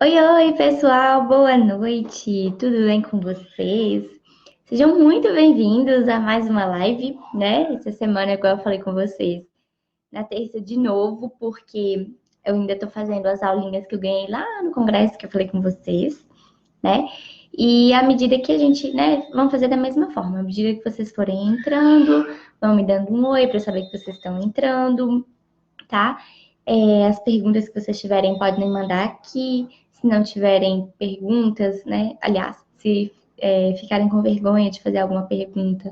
Oi, oi, pessoal, boa noite, tudo bem com vocês? Sejam muito bem-vindos a mais uma live, né? Essa semana, igual eu falei com vocês, na terça de novo, porque eu ainda tô fazendo as aulinhas que eu ganhei lá no congresso que eu falei com vocês, né? E à medida que a gente, né, vamos fazer da mesma forma, à medida que vocês forem entrando, vão me dando um oi para saber que vocês estão entrando, tá? As perguntas que vocês tiverem podem mandar aqui. Se não tiverem perguntas, né? Aliás, se ficarem com vergonha de fazer alguma pergunta,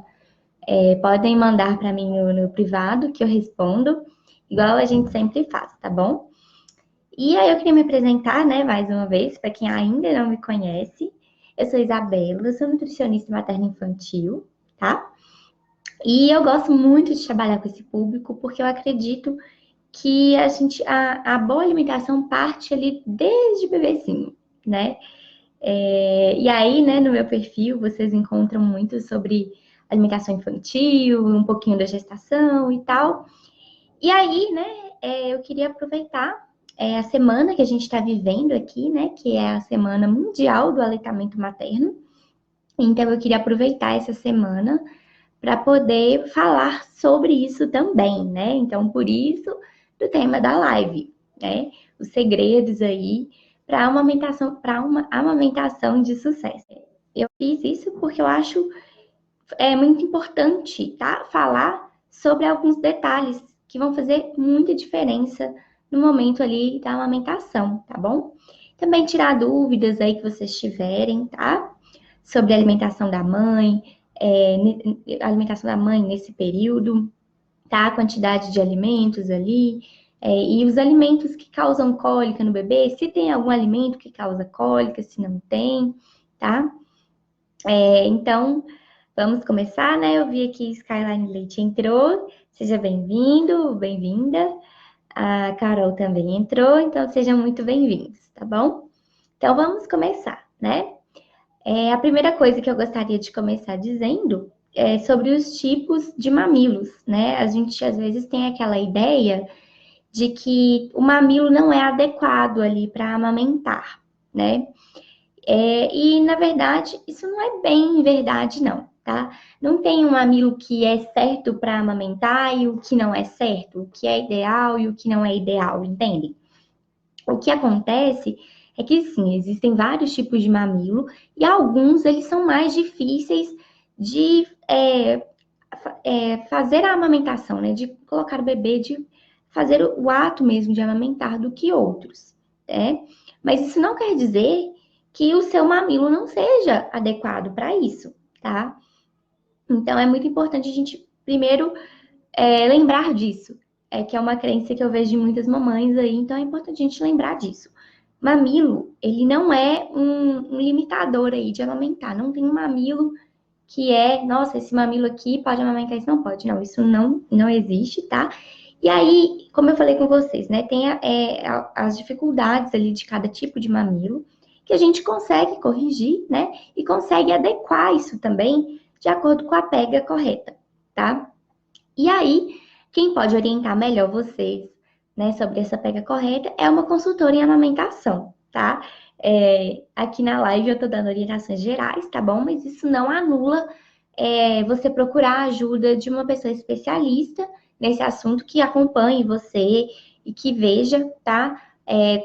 podem mandar para mim no privado que eu respondo, igual a gente sempre faz, tá bom? E aí eu queria me apresentar, né, mais uma vez, para quem ainda não me conhece. Eu sou Isabela, eu sou nutricionista materno-infantil, tá? E eu gosto muito de trabalhar com esse público porque eu acredito que a boa alimentação parte ali desde bebezinho, né? E aí, né, no meu perfil, vocês encontram muito sobre alimentação infantil, um pouquinho da gestação e tal. E aí, né, eu queria aproveitar a semana que a gente está vivendo aqui, né, que é a Semana Mundial do Aleitamento Materno. Então, eu queria aproveitar essa semana para poder falar sobre isso também, né? Então, por isso, do tema da live, né? Os segredos aí para uma amamentação de sucesso. Eu fiz isso porque eu acho muito importante, tá? Falar sobre alguns detalhes que vão fazer muita diferença no momento ali da amamentação, tá bom? Também tirar dúvidas aí que vocês tiverem, tá? Sobre a alimentação da mãe, a alimentação da mãe nesse período, tá? A quantidade de alimentos ali, e os alimentos que causam cólica no bebê, se tem algum alimento que causa cólica, se não tem, tá? Então, vamos começar, né? Eu vi aqui Skyline Leite entrou, seja bem-vindo, bem-vinda. A Carol também entrou, então sejam muito bem-vindos, tá bom? Então, vamos começar, né? A primeira coisa que eu gostaria de começar dizendo é sobre os tipos de mamilos, né? A gente às vezes tem aquela ideia de que o mamilo não é adequado ali para amamentar, né? E na verdade, isso não é bem verdade, não, tá? Não tem um mamilo que é certo para amamentar e o que não é certo, o que é ideal e o que não é ideal, entende? O que acontece é que sim, existem vários tipos de mamilo e alguns eles são mais difíceis de fazer a amamentação, né? De colocar o bebê, de fazer o ato mesmo de amamentar do que outros, né? Mas isso não quer dizer que o seu mamilo não seja adequado para isso, tá? Então é muito importante a gente primeiro lembrar disso. Que é uma crença que eu vejo de muitas mamães aí, então é importante a gente lembrar disso. Mamilo, ele não é um limitador aí de amamentar. Não tem um mamilo que nossa, esse mamilo aqui pode amamentar, isso não pode. Não, isso não existe, tá? E aí, como eu falei com vocês, né, tem as dificuldades ali de cada tipo de mamilo, que a gente consegue corrigir, né, e consegue adequar isso também de acordo com a pega correta, tá? E aí, quem pode orientar melhor vocês, né, sobre essa pega correta é uma consultora em amamentação, tá? Aqui na live eu tô dando orientações gerais, tá bom? Mas isso não anula você procurar a ajuda de uma pessoa especialista nesse assunto que acompanhe você e que veja, tá?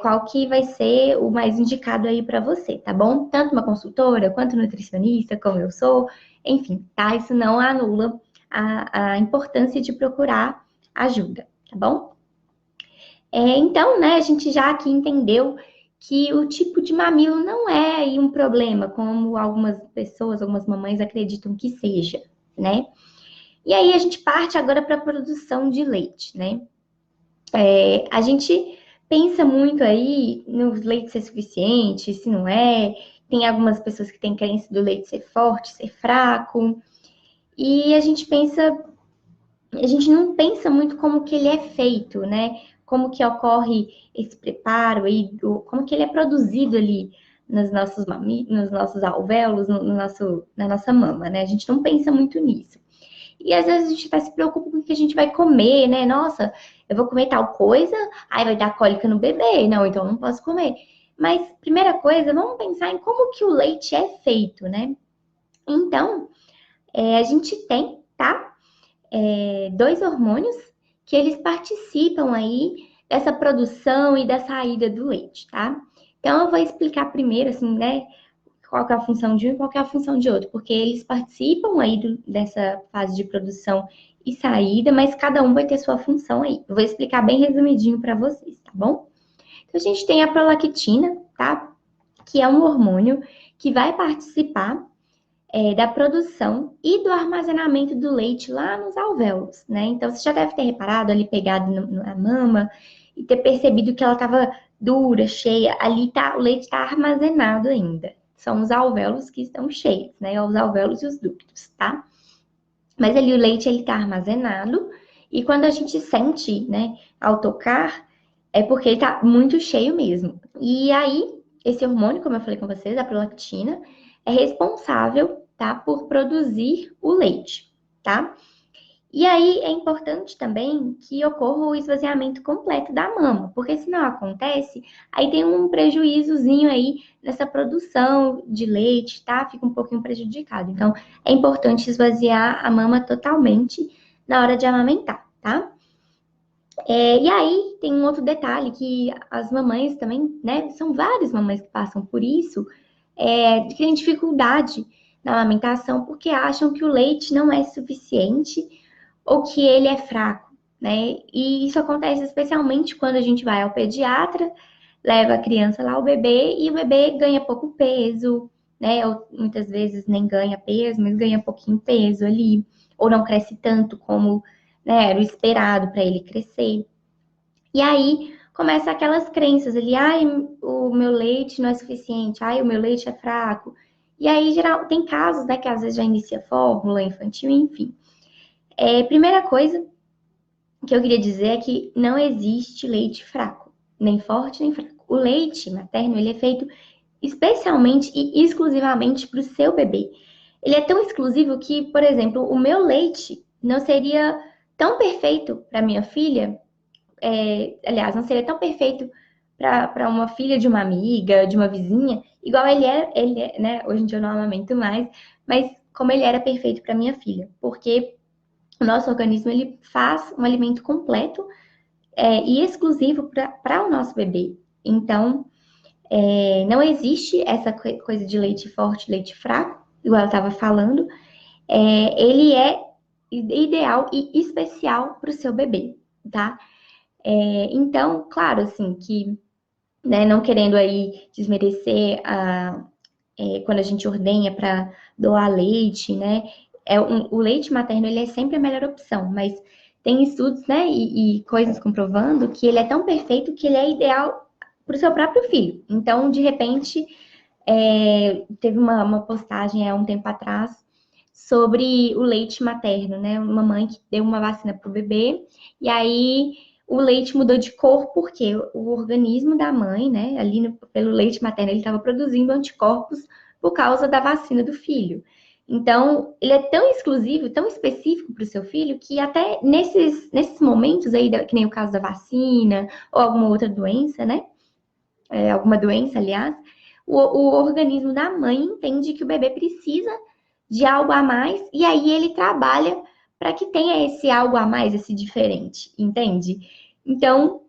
Qual que vai ser o mais indicado aí para você, tá bom? Tanto uma consultora quanto nutricionista, como eu sou, enfim, tá? Isso não anula a importância de procurar ajuda, tá bom? Então, né, a gente já aqui entendeu que o tipo de mamilo não é aí um problema, como algumas pessoas, algumas mamães acreditam que seja, né? E aí a gente parte agora para a produção de leite, né? A gente pensa muito aí no leite ser suficiente, se não é. Tem algumas pessoas que têm crença do leite ser forte, ser fraco. E a gente não pensa muito como que ele é feito, né? Como que ocorre esse preparo aí, como que ele é produzido ali nos nossos alvéolos, na nossa mama, né? A gente não pensa muito nisso. E às vezes a gente até se preocupa com o que a gente vai comer, né? Nossa, eu vou comer tal coisa, aí vai dar cólica no bebê. Não, então eu não posso comer. Mas, primeira coisa, vamos pensar em como que o leite é feito, né? Então, a gente tem, tá? Dois hormônios que eles participam aí dessa produção e da saída do leite, tá? Então, eu vou explicar primeiro, assim, né? Qual que é a função de um e qual que é a função de outro, porque eles participam aí dessa fase de produção e saída, mas cada um vai ter sua função aí. Eu vou explicar bem resumidinho para vocês, tá bom? Então, a gente tem a prolactina, tá? Que é um hormônio que vai participar da produção e do armazenamento do leite lá nos alvéolos, né? Então, você já deve ter reparado ali, pegado na mama e ter percebido que ela estava dura, cheia. Ali tá, o leite está armazenado ainda. São os alvéolos que estão cheios, né? Os alvéolos e os ductos, tá? Mas ali o leite, ele tá armazenado. E quando a gente sente, né, ao tocar, é porque ele tá muito cheio mesmo. E aí, esse hormônio, como eu falei com vocês, a prolactina, é responsável, tá, por produzir o leite, tá? E aí é importante também que ocorra o esvaziamento completo da mama, porque se não acontece, aí tem um prejuízozinho aí nessa produção de leite, tá? Fica um pouquinho prejudicado. Então, é importante esvaziar a mama totalmente na hora de amamentar, tá? E aí tem um outro detalhe que as mamães também, né? São várias mamães que passam por isso, que tem dificuldade na amamentação porque acham que o leite não é suficiente ou que ele é fraco, né? E isso acontece especialmente quando a gente vai ao pediatra, leva a criança lá, o bebê, e o bebê ganha pouco peso, né? Ou muitas vezes nem ganha peso, mas ganha pouquinho peso ali, ou não cresce tanto como, né, era o esperado para ele crescer. E aí começa aquelas crenças ali, ai, o meu leite não é suficiente, ai, o meu leite é fraco. E aí, geral, tem casos, né, que às vezes já inicia fórmula infantil, enfim. Primeira coisa que eu queria dizer é que não existe leite fraco, nem forte nem fraco. O leite materno, ele é feito especialmente e exclusivamente para o seu bebê. Ele é tão exclusivo que, por exemplo, o meu leite não seria tão perfeito para minha filha, aliás, não seria tão perfeito para uma filha de uma amiga, de uma vizinha, igual ele é, né? Hoje em dia eu não amamento mais, mas como ele era perfeito para minha filha, porque o nosso organismo ele faz um alimento completo e exclusivo para o nosso bebê. Então, não existe essa coisa de leite forte, leite fraco, igual eu estava falando. Ele é ideal e especial para o seu bebê, tá? Então, claro, assim, que, né, não querendo aí desmerecer quando a gente ordenha para doar leite, né? O leite materno ele é sempre a melhor opção, mas tem estudos, né, e coisas comprovando que ele é tão perfeito que ele é ideal para o seu próprio filho. Então, de repente, teve uma postagem há um tempo atrás sobre o leite materno, né? Uma mãe que deu uma vacina para o bebê e aí o leite mudou de cor porque o organismo da mãe, né, ali pelo leite materno, ele estava produzindo anticorpos por causa da vacina do filho. Então, ele é tão exclusivo, tão específico para o seu filho, que até nesses momentos aí, que nem o caso da vacina, ou alguma outra doença, né? Alguma doença, aliás, o organismo da mãe entende que o bebê precisa de algo a mais, e aí ele trabalha para que tenha esse algo a mais, esse diferente, entende? Então,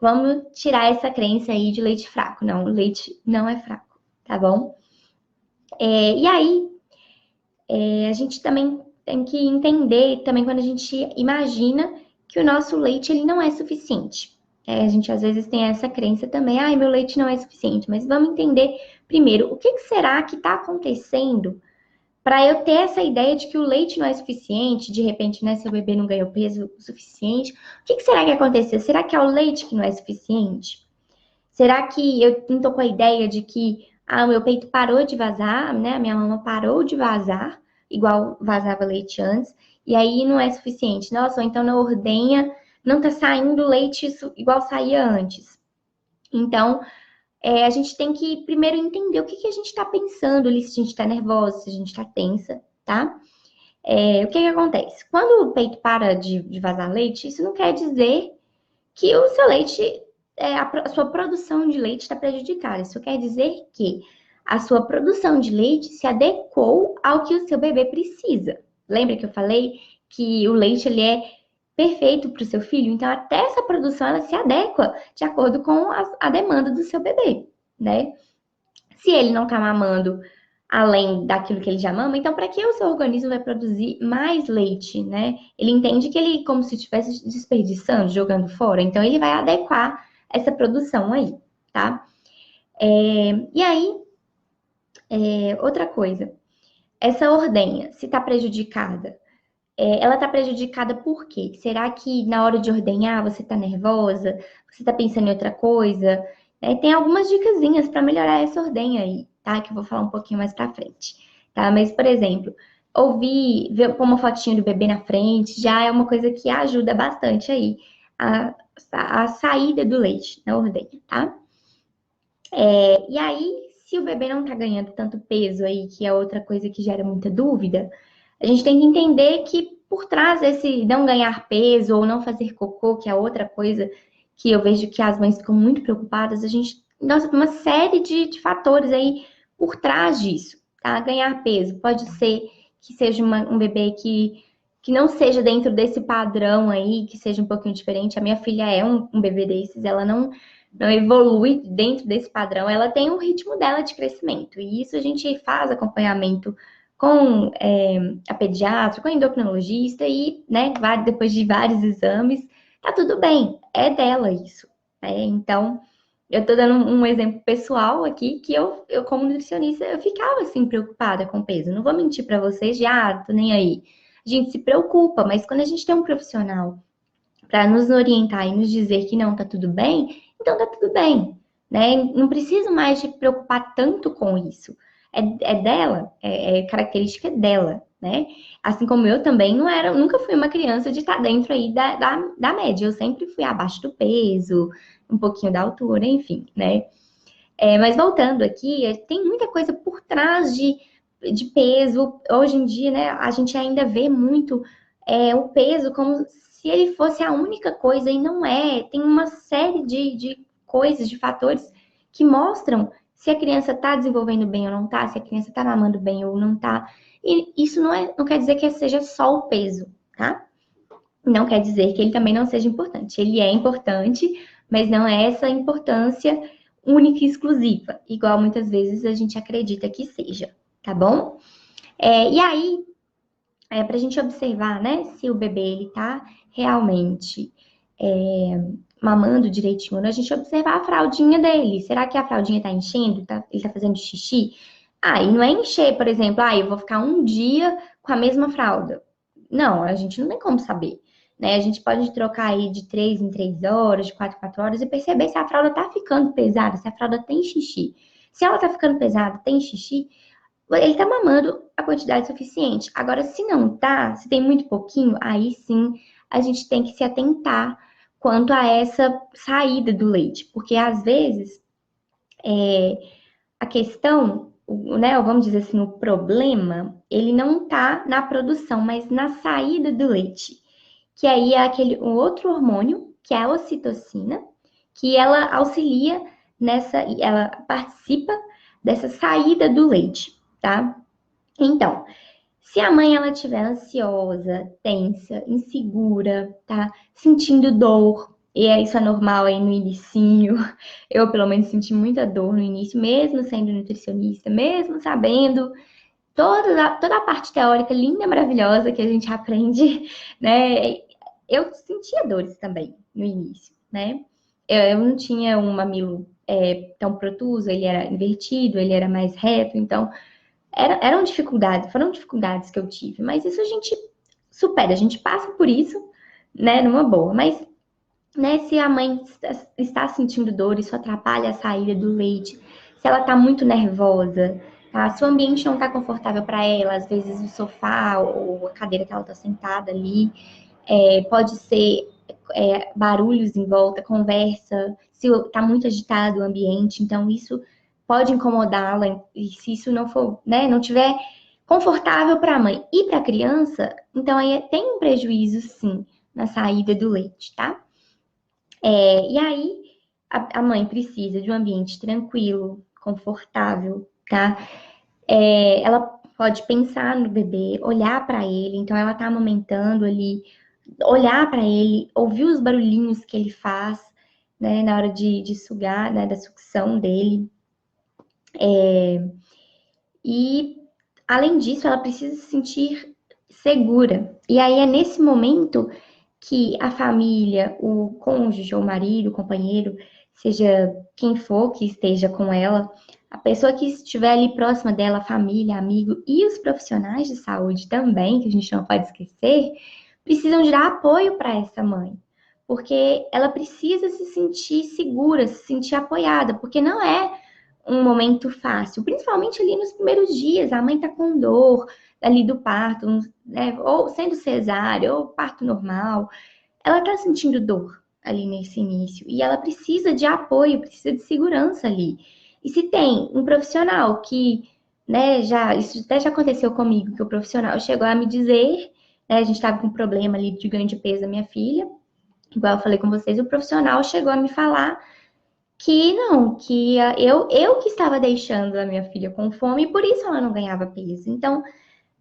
vamos tirar essa crença aí de leite fraco. Não, o leite não é fraco, tá bom? E aí, a gente também tem que entender, também quando a gente imagina que o nosso leite ele não é suficiente. A gente às vezes tem essa crença também, ai, meu leite não é suficiente, mas vamos entender primeiro, o que será que está acontecendo para eu ter essa ideia de que o leite não é suficiente, de repente, né, seu bebê não ganhou peso o suficiente, o que será que aconteceu? Será que é o leite que não é suficiente? Será que eu não tô com a ideia de que o meu peito parou de vazar, né? A minha mama parou de vazar, igual vazava leite antes, e aí não é suficiente. Nossa, ou então na ordenha não tá saindo leite igual saía antes. Então, a gente tem que primeiro entender o que a gente está pensando ali, se a gente está nervosa, se a gente está tensa, tá? O que acontece? Quando o peito para de vazar leite, isso não quer dizer que o seu leite a sua produção de leite está prejudicada. Isso quer dizer que a sua produção de leite se adequou ao que o seu bebê precisa. Lembra que eu falei que o leite ele é perfeito para o seu filho? Então, até essa produção ela se adequa de acordo com a demanda do seu bebê, né? Se ele não está mamando além daquilo que ele já mama, então para que o seu organismo vai produzir mais leite, né? Ele entende que ele como se estivesse desperdiçando, jogando fora, então ele vai adequar essa produção aí, tá? E aí, outra coisa, essa ordenha, se está prejudicada, ela está prejudicada por quê? Será que na hora de ordenhar você está nervosa? Você está pensando em outra coisa? Tem algumas dicasinhas para melhorar essa ordenha aí, tá? Que eu vou falar um pouquinho mais para frente, tá? Mas, por exemplo, pôr uma fotinho do bebê na frente, já é uma coisa que ajuda bastante aí a saída do leite na ordenha, tá? E aí, se o bebê não tá ganhando tanto peso aí, que é outra coisa que gera muita dúvida, a gente tem que entender que por trás desse não ganhar peso ou não fazer cocô, que é outra coisa que eu vejo que as mães ficam muito preocupadas, nossa, uma série de fatores aí por trás disso, tá? Ganhar peso pode ser que seja um bebê que não seja dentro desse padrão aí, que seja um pouquinho diferente. A minha filha é um bebê desses, ela não evolui dentro desse padrão, ela tem um ritmo dela de crescimento. E isso a gente faz acompanhamento com a pediatra, com a endocrinologista e, né, depois de vários exames, tá tudo bem, é dela isso. Então, eu tô dando um exemplo pessoal aqui, que eu como nutricionista, eu ficava, assim, preocupada com o peso. Não vou mentir para vocês tô nem aí. A gente se preocupa, mas quando a gente tem um profissional para nos orientar e nos dizer que não tá tudo bem, então tá tudo bem, né? Não preciso mais de preocupar tanto com isso. É dela, é característica dela, né? Assim como eu também nunca fui uma criança de estar dentro aí da média. Eu sempre fui abaixo do peso, um pouquinho da altura, enfim, né? Mas voltando aqui, tem muita coisa por trás de peso. Hoje em dia, né, a gente ainda vê muito o peso como se ele fosse a única coisa, e não é. Tem uma série de coisas, de fatores que mostram se a criança está desenvolvendo bem ou não está, se a criança está mamando bem ou não está. E isso não quer dizer que seja só o peso, tá? Não quer dizer que ele também não seja importante. Ele é importante, mas não é essa importância única e exclusiva, igual muitas vezes a gente acredita que seja, tá bom? E aí, para a gente observar, né, se o bebê ele tá realmente mamando direitinho, a gente observar a fraldinha dele. Será que a fraldinha tá enchendo? Ele tá fazendo xixi? E não é encher, por exemplo, eu vou ficar um dia com a mesma fralda. Não, a gente não tem como saber, né? A gente pode trocar aí de 3 em 3 horas, de 4 em 4 horas e perceber se a fralda tá ficando pesada, se a fralda tem xixi. Se ela tá ficando pesada, tem xixi, ele tá mamando a quantidade suficiente. Agora, se não tá, se tem muito pouquinho, aí sim a gente tem que se atentar quanto a essa saída do leite, porque às vezes a questão, né, ou vamos dizer assim, o problema, ele não tá na produção, mas na saída do leite, que aí é um outro hormônio, que é a ocitocina, que ela auxilia ela participa dessa saída do leite, tá? Então, se a mãe ela estiver ansiosa, tensa, insegura, tá? Sentindo dor, isso é normal aí no inicinho. Eu, pelo menos, senti muita dor no início, mesmo sendo nutricionista, mesmo sabendo toda a parte teórica linda, maravilhosa que a gente aprende, né? Eu sentia dores também no início, né? Eu não tinha um mamilo tão protuso, ele era invertido, ele era mais reto, então foram dificuldades que eu tive, mas isso a gente supera, a gente passa por isso, né, numa boa. Mas, né, se a mãe está sentindo dor, isso atrapalha a saída do leite, se ela está muito nervosa, tá? Se o ambiente não está confortável para ela, às vezes o sofá ou a cadeira que ela está sentada ali, pode ser barulhos em volta, conversa, se está muito agitado o ambiente, então isso pode incomodá-la, e se isso não for, né, não tiver confortável para a mãe e para a criança, então aí tem um prejuízo sim na saída do leite, tá? E aí a mãe precisa de um ambiente tranquilo, confortável, tá? Ela pode pensar no bebê, olhar para ele, então ela tá amamentando ali, olhar para ele, ouvir os barulhinhos que ele faz, né, na hora de sugar, né, da sucção dele. E, além disso, ela precisa se sentir segura. E aí é nesse momento que a família, o cônjuge, o marido, o companheiro, seja quem for que esteja com ela, a pessoa que estiver ali próxima dela, a família, amigo e os profissionais de saúde também, que a gente não pode esquecer, precisam de dar apoio para essa mãe. Porque ela precisa se sentir segura, se sentir apoiada, porque não é um momento fácil, principalmente ali nos primeiros dias, a mãe tá com dor ali do parto, né, ou sendo cesárea, ou parto normal, ela tá sentindo dor ali nesse início, e ela precisa de apoio, precisa de segurança ali. E se tem um profissional que, né, isso até já aconteceu comigo, que o profissional chegou a me dizer, né, a gente estava com um problema ali de ganho de peso da minha filha, igual eu falei com vocês, o profissional chegou a me falar que não, que eu que estava deixando a minha filha com fome e por isso ela não ganhava peso. Então,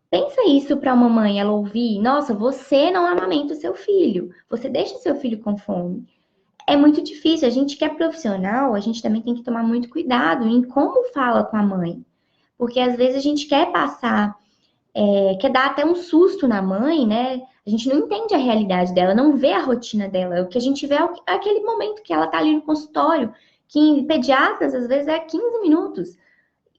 pensa isso para uma mãe, ela ouvir, nossa, você não amamenta o seu filho, você deixa o seu filho com fome. É muito difícil, a gente que é profissional, a gente também tem que tomar muito cuidado em como fala com a mãe. Porque às vezes a gente quer passar, quer dar até um susto na mãe, né? A gente não entende a realidade dela, não vê a rotina dela. O que a gente vê é aquele momento que ela tá ali no consultório, que em pediatras às vezes é 15 minutos.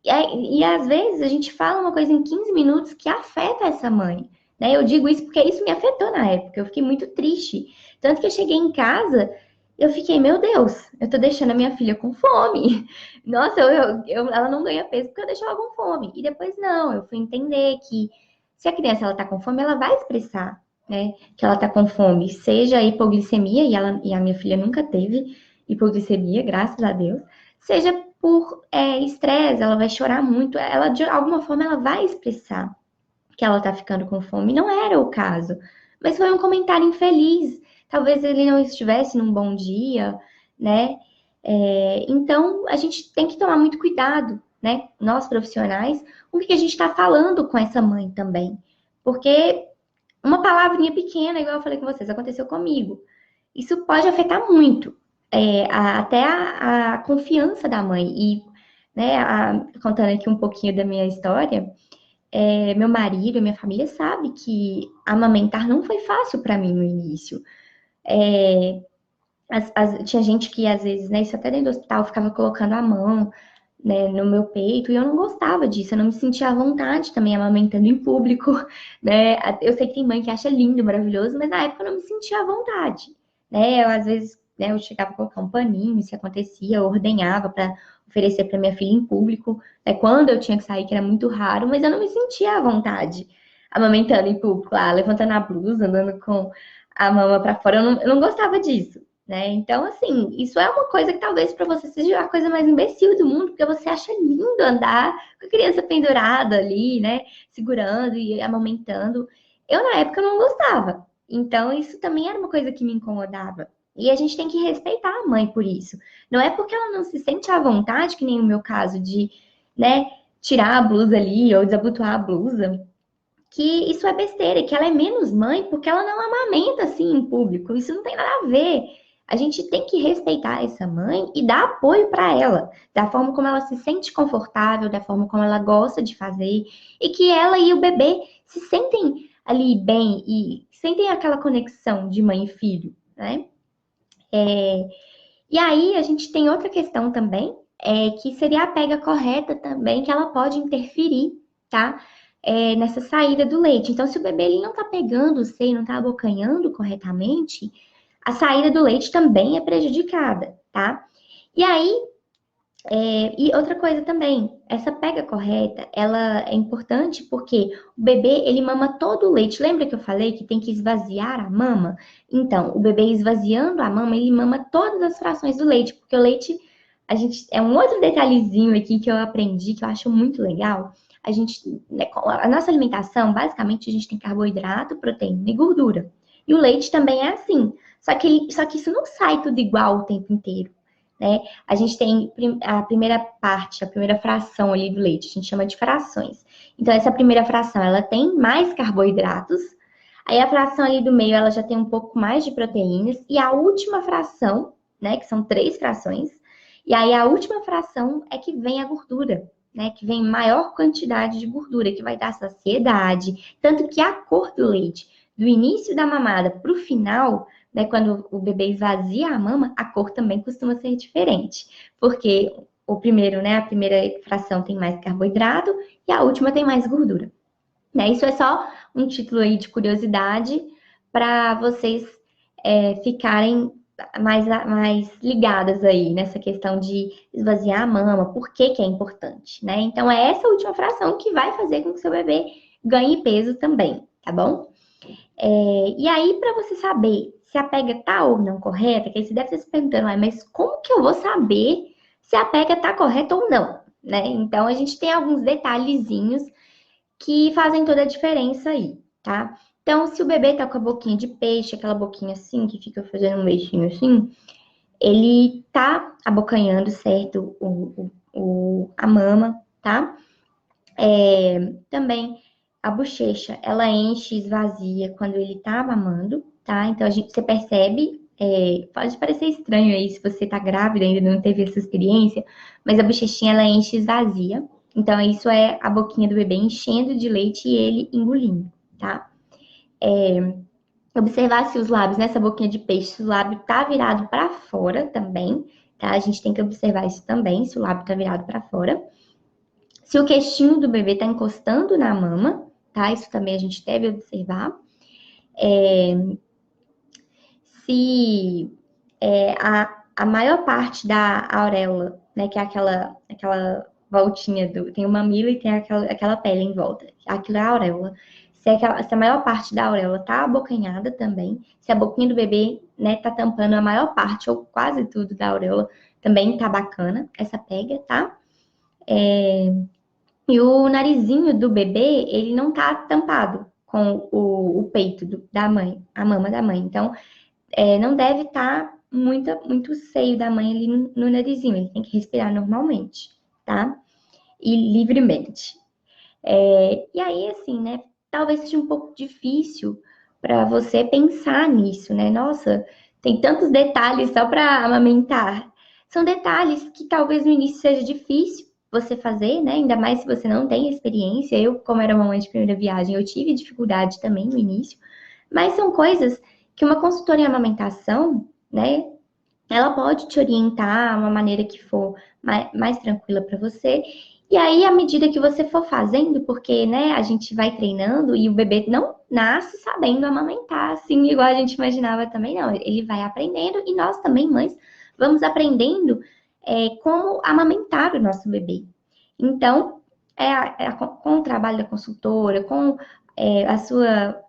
E às vezes a gente fala uma coisa em 15 minutos que afeta essa mãe. Né? Eu digo isso porque isso me afetou na época. Eu fiquei muito triste. Tanto que eu cheguei em casa, eu fiquei, meu Deus, eu tô deixando a minha filha com fome. Nossa, ela não ganha peso porque eu deixo ela com fome. E depois não, eu fui entender que se a criança ela tá com fome, ela vai expressar, né, que ela tá com fome, seja hipoglicemia, e a minha filha nunca teve hipoglicemia, graças a Deus, seja por estresse, ela vai chorar muito, ela de alguma forma ela vai expressar que ela tá ficando com fome. Não era o caso, mas foi um comentário infeliz. Talvez ele não estivesse num bom dia, né? Então a gente tem que tomar muito cuidado, né? Nós profissionais, o que a gente está falando com essa mãe também, porque uma palavrinha pequena, igual eu falei com vocês, aconteceu comigo. Isso pode afetar muito, até a confiança da mãe. E, né, contando aqui um pouquinho da minha história, meu marido, minha família sabe que amamentar não foi fácil para mim no início. Tinha gente que às vezes, né, isso até dentro do hospital, ficava colocando a mão, né, no meu peito, e eu não gostava disso, eu não me sentia à vontade também amamentando em público, né? Eu sei que tem mãe que acha lindo, maravilhoso, mas na época eu não me sentia à vontade, né? Eu, às vezes, né, eu chegava a colocar um paninho, se acontecia, eu ordenhava para oferecer para minha filha em público, né? Quando eu tinha que sair, que era muito raro, mas eu não me sentia à vontade amamentando em público, lá, levantando a blusa, andando com a mama para fora, eu não gostava disso. Né? Então, assim, isso é uma coisa que talvez para você seja a coisa mais imbecil do mundo, porque você acha lindo andar com a criança pendurada ali, né? Segurando e amamentando. Eu, na época, não gostava. Então, isso também era uma coisa que me incomodava. E a gente tem que respeitar a mãe por isso. Não é porque ela não se sente à vontade, que nem o meu caso de, né, tirar a blusa ali ou desabotoar a blusa, que isso é besteira, que ela é menos mãe porque ela não amamenta assim em público. Isso não tem nada a ver. A gente tem que respeitar essa mãe e dar apoio para ela, da forma como ela se sente confortável, da forma como ela gosta de fazer, e que ela e o bebê se sentem ali bem e sentem aquela conexão de mãe e filho, né? E aí a gente tem outra questão também, que seria a pega correta também, que ela pode interferir, tá? Nessa saída do leite. Então, se o bebê ele não tá pegando o seio, não tá abocanhando corretamente, a saída do leite também é prejudicada, tá? E aí, e outra coisa também, essa pega correta, ela é importante porque o bebê, ele mama todo o leite. Lembra que eu falei que tem que esvaziar a mama? Então, o bebê esvaziando a mama, ele mama todas as frações do leite, porque o leite, é um outro detalhezinho aqui que eu aprendi, que eu acho muito legal. Né, a nossa alimentação, basicamente, a gente tem carboidrato, proteína e gordura. E o leite também é assim. Só que isso não sai tudo igual o tempo inteiro. né? A gente tem a primeira parte, a primeira fração ali do leite, a gente chama de frações. Então, essa primeira fração, ela tem mais carboidratos, aí a fração ali do meio, ela já tem um pouco mais de proteínas, e a última fração, né, que são 3 frações, e aí a última fração é que vem a gordura, né, que vem maior quantidade de gordura, que vai dar saciedade, tanto que a cor do leite, do início da mamada para o final, né, quando o bebê esvazia a mama, a cor também costuma ser diferente, porque o primeiro, né, a primeira fração tem mais carboidrato e a última tem mais gordura. Né? Isso é só um título aí de curiosidade para vocês ficarem mais ligadas aí nessa questão de esvaziar a mama, por que que é importante, né? Então é essa última fração que vai fazer com que seu bebê ganhe peso também, tá bom? E aí, para você saber se a pega tá ou não correta, que aí você deve estar se perguntando, mas como que eu vou saber se a pega tá correta ou não, né? Então a gente tem alguns detalhezinhos que fazem toda a diferença aí, tá? Então, se o bebê tá com a boquinha de peixe, aquela boquinha assim, que fica fazendo um beijinho assim, ele tá abocanhando, certo, a mama, tá? Também a bochecha, ela enche e esvazia quando ele tá mamando, tá? Então, você percebe, pode parecer estranho aí se você tá grávida e ainda não teve essa experiência, mas a bochechinha, ela enche e esvazia. Então, isso é a boquinha do bebê enchendo de leite e ele engolindo, tá? Observar se os lábios, nessa boquinha de peixe, se o lábio tá virado para fora também, tá? A gente tem que observar isso também, se o lábio tá virado para fora. Se o queixinho do bebê tá encostando na mama, tá? Isso também a gente deve observar. Se a maior parte da auréola, né, que é aquela voltinha tem o mamilo e tem aquela pele em volta. Aquilo é a auréola. Se a maior parte da auréola tá abocanhada também, se a boquinha do bebê, né, tá tampando a maior parte ou quase tudo da auréola, também tá bacana essa pega, tá? E o narizinho do bebê, ele não tá tampado com o peito da mãe, a mama da mãe. Então, não deve estar muito seio da mãe ali no narizinho. Ele tem que respirar normalmente, tá? E livremente. E aí, assim, né? Talvez seja um pouco difícil para você pensar nisso, né? Nossa, tem tantos detalhes só para amamentar. São detalhes que talvez no início seja difícil você fazer, né? Ainda mais se você não tem experiência. Eu, como era mamãe de primeira viagem, eu tive dificuldade também no início. Mas são coisas que uma consultora em amamentação, né? Ela pode te orientar uma maneira que for mais tranquila para você. E aí, à medida que você for fazendo, porque, né, a gente vai treinando e o bebê não nasce sabendo amamentar, assim, igual a gente imaginava também, não. Ele vai aprendendo e nós também, mães, vamos aprendendo como amamentar o nosso bebê. Então, com o trabalho da consultora, com a sua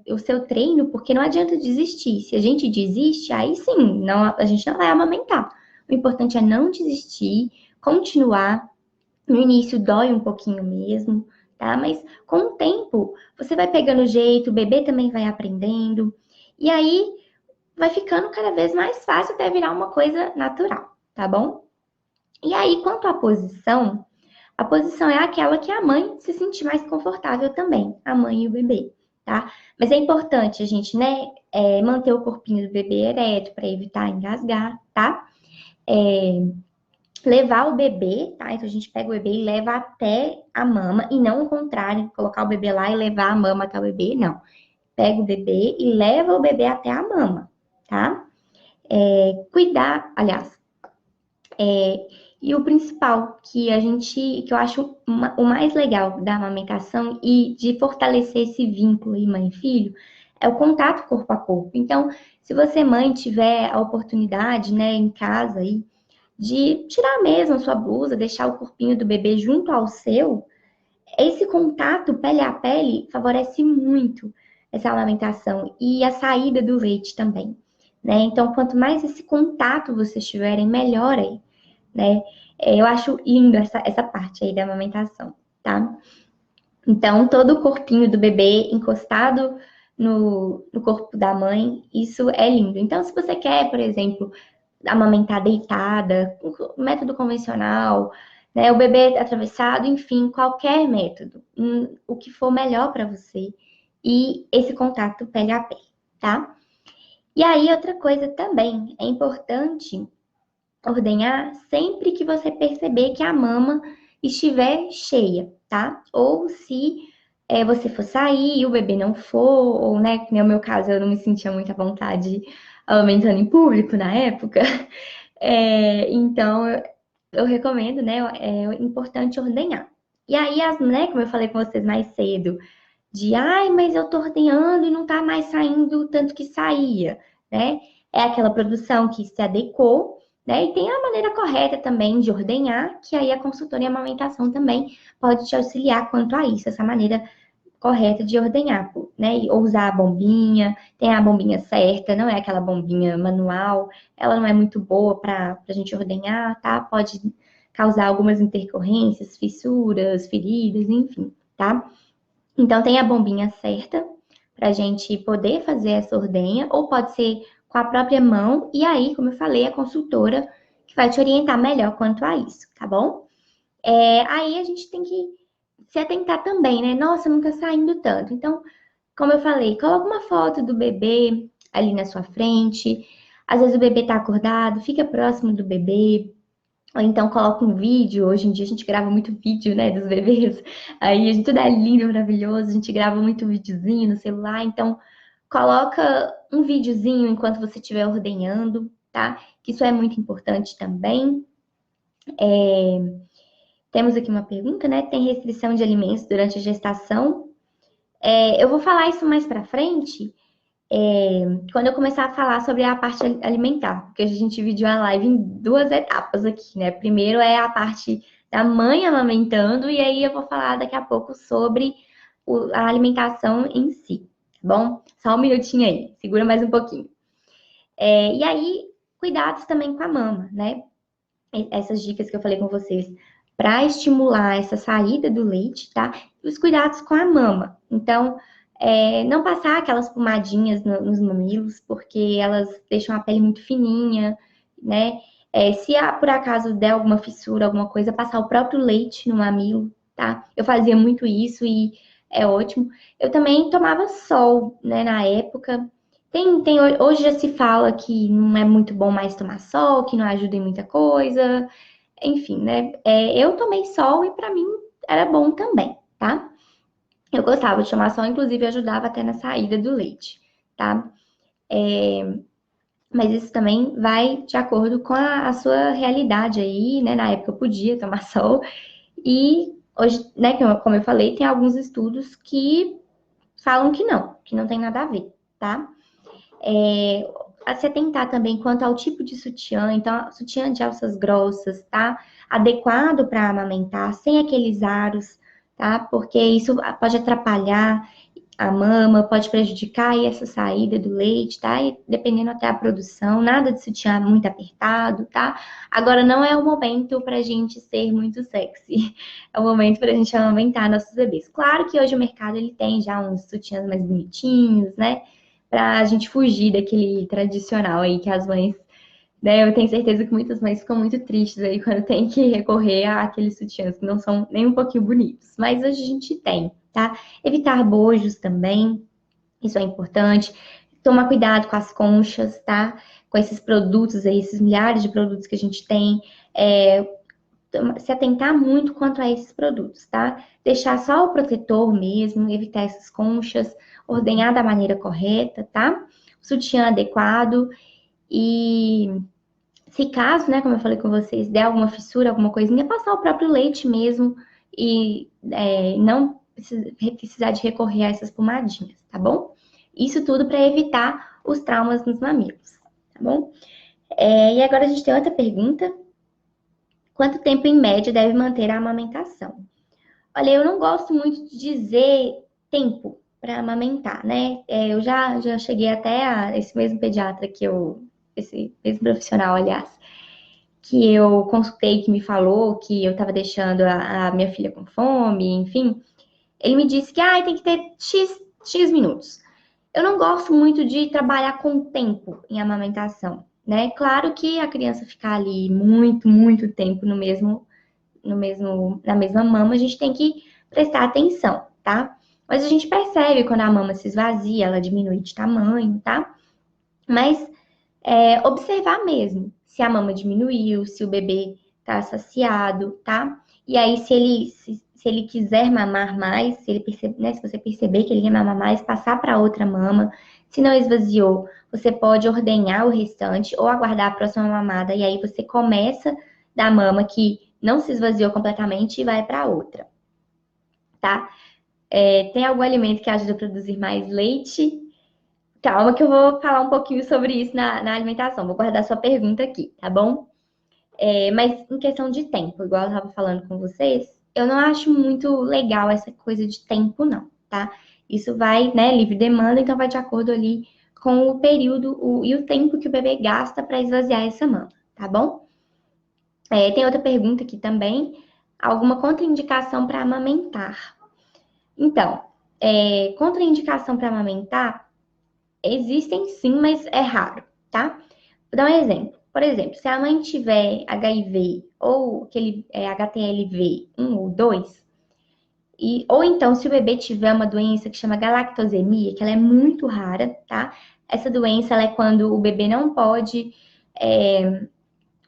o seu treino, porque não adianta desistir. Se a gente desiste, aí sim, a gente não vai amamentar. O importante é não desistir, continuar. No início dói um pouquinho mesmo, tá? Mas com o tempo, você vai pegando jeito, o bebê também vai aprendendo. E aí, vai ficando cada vez mais fácil até virar uma coisa natural, tá bom? E aí, quanto à posição, a posição é aquela que a mãe se sentir mais confortável também, a mãe e o bebê, tá? Mas é importante a gente, né, manter o corpinho do bebê ereto para evitar engasgar, tá? Levar o bebê, tá? Então a gente pega o bebê e leva até a mama, e não o contrário, colocar o bebê lá e levar a mama até o bebê, não. Pega o bebê e leva o bebê até a mama, tá? Cuidar, aliás, e o principal que eu acho o mais legal da amamentação e de fortalecer esse vínculo aí mãe e filho é o contato corpo a corpo. Então, se você mãe tiver a oportunidade, né, em casa aí de tirar mesmo a sua blusa, deixar o corpinho do bebê junto ao seu, esse contato pele a pele favorece muito essa amamentação e a saída do leite também, né? Então, quanto mais esse contato vocês tiverem, melhor aí, né? Eu acho lindo essa parte aí da amamentação, tá? Então, todo o corpinho do bebê encostado no corpo da mãe, isso é lindo. Então, se você quer, por exemplo, amamentar deitada, método convencional, né? O bebê atravessado, enfim, qualquer método, o que for melhor para você e esse contato pele a pele, tá? E aí, outra coisa também, é importante ordenhar sempre que você perceber que a mama estiver cheia, tá? Ou se você for sair e o bebê não for, ou, né, que no meu caso eu não me sentia muito à vontade amamentando em público na época, então eu recomendo, né, é importante ordenhar. E aí, né, como eu falei com vocês mais cedo, de ai, mas eu tô ordenhando e não tá mais saindo o tanto que saía, né? É aquela produção que se adequou, né? E tem a maneira correta também de ordenhar, que aí a consultora em amamentação também pode te auxiliar quanto a isso, essa maneira correta de ordenhar, né? Ou usar a bombinha, tem a bombinha certa, não é aquela bombinha manual, ela não é muito boa para a gente ordenhar, tá? Pode causar algumas intercorrências, fissuras, feridas, enfim, tá? Então, tem a bombinha certa para a gente poder fazer essa ordenha, ou pode ser com a própria mão, e aí, como eu falei, a consultora que vai te orientar melhor quanto a isso, tá bom? Aí a gente tem que se atentar também, né? Nossa, não tá saindo tanto. Então, como eu falei, coloca uma foto do bebê ali na sua frente. Às vezes o bebê tá acordado, fica próximo do bebê, ou então coloca um vídeo. Hoje em dia a gente grava muito vídeo, né, dos bebês. Aí a gente tudo é lindo, maravilhoso. A gente grava muito videozinho no celular. Então coloca um videozinho enquanto você estiver ordenhando, tá? Que isso é muito importante também. Temos aqui uma pergunta, né? Tem restrição de alimentos durante a gestação? Eu vou falar isso mais pra frente, quando eu começar a falar sobre a parte alimentar, porque a gente dividiu a live em duas etapas aqui, né? Primeiro é a parte da mãe amamentando, e aí eu vou falar daqui a pouco sobre a alimentação em si, tá bom? Só um minutinho aí, segura mais um pouquinho. E aí, cuidados também com a mama, né? Essas dicas que eu falei com vocês para estimular essa saída do leite, tá? E os cuidados com a mama. Então, não passar aquelas pomadinhas nos mamilos, porque elas deixam a pele muito fininha, né? Se por acaso der alguma fissura, alguma coisa, passar o próprio leite no mamilo, tá? Eu fazia muito isso e é ótimo. Eu também tomava sol, né, na época. Hoje já se fala que não é muito bom mais tomar sol, que não ajuda em muita coisa, enfim, né? Eu tomei sol e para mim era bom também, tá? Eu gostava de tomar sol, inclusive ajudava até na saída do leite, tá? Mas isso também vai de acordo com a sua realidade aí, né? Na época eu podia tomar sol e hoje, né, como eu falei, tem alguns estudos que falam que não tem nada a ver, tá? A se atentar também quanto ao tipo de sutiã, então, sutiã de alças grossas, tá? Adequado para amamentar, sem aqueles aros, tá? Porque isso pode atrapalhar a mama, pode prejudicar aí essa saída do leite, tá? E dependendo até a produção, nada de sutiã muito apertado, tá? Agora, não é o momento para a gente ser muito sexy, é o momento para a gente amamentar nossos bebês. Claro que hoje o mercado ele tem já uns sutiãs mais bonitinhos, né? Pra gente fugir daquele tradicional aí que as mães, né? Eu tenho certeza que muitas mães ficam muito tristes aí quando tem que recorrer àqueles sutiãs que não são nem um pouquinho bonitos. Mas hoje a gente tem, tá? Evitar bojos também, isso é importante. Tomar cuidado com as conchas, tá? Com esses produtos aí, esses milhares de produtos que a gente tem. Se atentar muito quanto a esses produtos, tá? Deixar só o protetor mesmo, evitar essas conchas, ordenhar da maneira correta, tá? Sutiã adequado e se caso, né, como eu falei com vocês, der alguma fissura, alguma coisinha, passar o próprio leite mesmo e não precisar de recorrer a essas pomadinhas, tá bom? Isso tudo para evitar os traumas nos mamilos, tá bom? E agora a gente tem outra pergunta. Quanto tempo em média deve manter a amamentação? Olha, eu não gosto muito de dizer tempo para amamentar, né? Eu já cheguei até a esse mesmo pediatra esse mesmo profissional, aliás, que eu consultei, que me falou que eu estava deixando a minha filha com fome, enfim. Ele me disse que tem que ter X minutos. Eu não gosto muito de trabalhar com tempo em amamentação, né? Claro que a criança ficar ali muito, muito tempo na mesma mama, a gente tem que prestar atenção, tá? Mas a gente percebe quando a mama se esvazia, ela diminui de tamanho, tá? Mas observar mesmo se a mama diminuiu, se o bebê tá saciado, tá? E aí, se ele quiser mamar mais, se ele né, se você perceber que ele quer mamar mais, passar para outra mama. Se não esvaziou, você pode ordenhar o restante ou aguardar a próxima mamada. E aí você começa da mama que não se esvaziou completamente e vai para outra, tá? Tem algum alimento que ajuda a produzir mais leite? Calma que eu vou falar um pouquinho sobre isso na alimentação. Vou guardar sua pergunta aqui, tá bom? Mas em questão de tempo, igual eu estava falando com vocês, eu não acho muito legal essa coisa de tempo, não, tá? Isso vai, né, livre demanda, então vai de acordo ali com o período e o tempo que o bebê gasta para esvaziar essa mama, tá bom? Tem outra pergunta aqui também. Alguma contraindicação para amamentar? Então, contraindicação para amamentar existem sim, mas é raro, tá? Vou dar um exemplo. Por exemplo, se a mãe tiver HIV ou aquele HTLV 1 ou 2, ou então se o bebê tiver uma doença que chama galactosemia, que ela é muito rara, tá? Essa doença ela é quando o bebê não pode,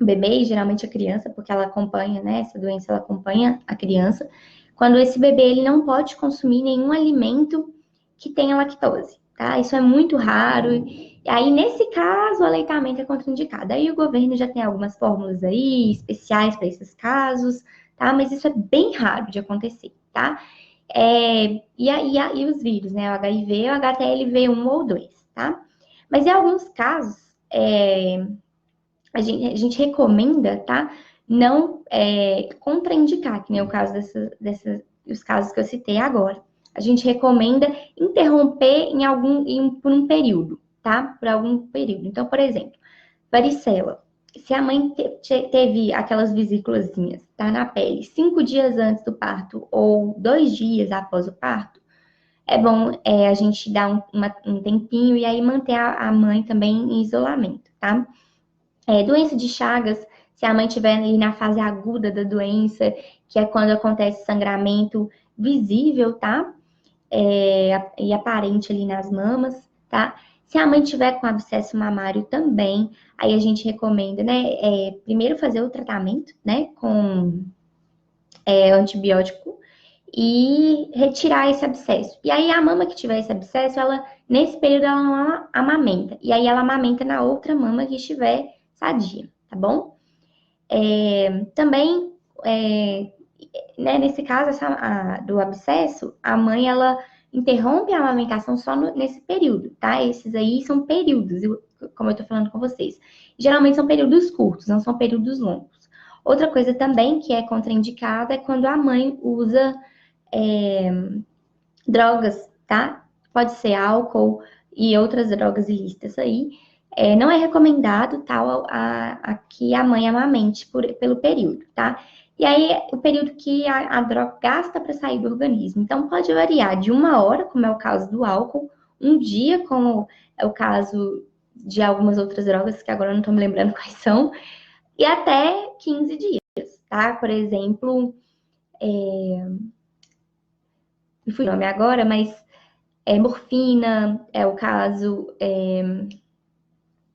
o bebê e geralmente a criança, porque ela acompanha, né? Essa doença ela acompanha a criança. Quando esse bebê ele não pode consumir nenhum alimento que tenha lactose, tá? Isso é muito raro. E aí, nesse caso, o aleitamento é contraindicado. Aí o governo já tem algumas fórmulas aí especiais para esses casos, tá? Mas isso é bem raro de acontecer, tá? E os vírus, né? O HIV, o HTLV1 ou 2, tá? Mas em alguns casos, a gente recomenda, tá? Não contraindicar, que nem o caso os casos que eu citei agora. A gente recomenda interromper por um período, tá? Por algum período. Então, por exemplo, varicela. Se a mãe teve aquelas vesículazinhas, tá, na pele, 5 dias antes do parto ou 2 dias após o parto, é bom a gente dar um tempinho e aí manter a mãe também em isolamento, tá? Doença de Chagas, se a mãe estiver ali na fase aguda da doença, que é quando acontece sangramento visível, tá? E aparente ali nas mamas, tá? Se a mãe tiver com abscesso mamário também, aí a gente recomenda, né? Primeiro fazer o tratamento, né? Com antibiótico e retirar esse abscesso. E aí a mama que tiver esse abscesso, ela nesse período ela não amamenta. E aí ela amamenta na outra mama que estiver sadia, tá bom? Também, né, nesse caso do abscesso, a mãe ela interrompe a amamentação só nesse período, tá? Esses aí são períodos, como eu tô falando com vocês. Geralmente são períodos curtos, não são períodos longos. Outra coisa também que é contraindicada é quando a mãe usa drogas, tá? Pode ser álcool e outras drogas ilícitas aí. Não é recomendado tal que a mãe amamente pelo período, tá? E aí, o período que a droga gasta para sair do organismo. Então, pode variar de 1 hora, como é o caso do álcool, um dia, como é o caso de algumas outras drogas, que agora eu não estou me lembrando quais são, e até 15 dias, tá? Por exemplo, não fui o nome agora, mas morfina é o caso,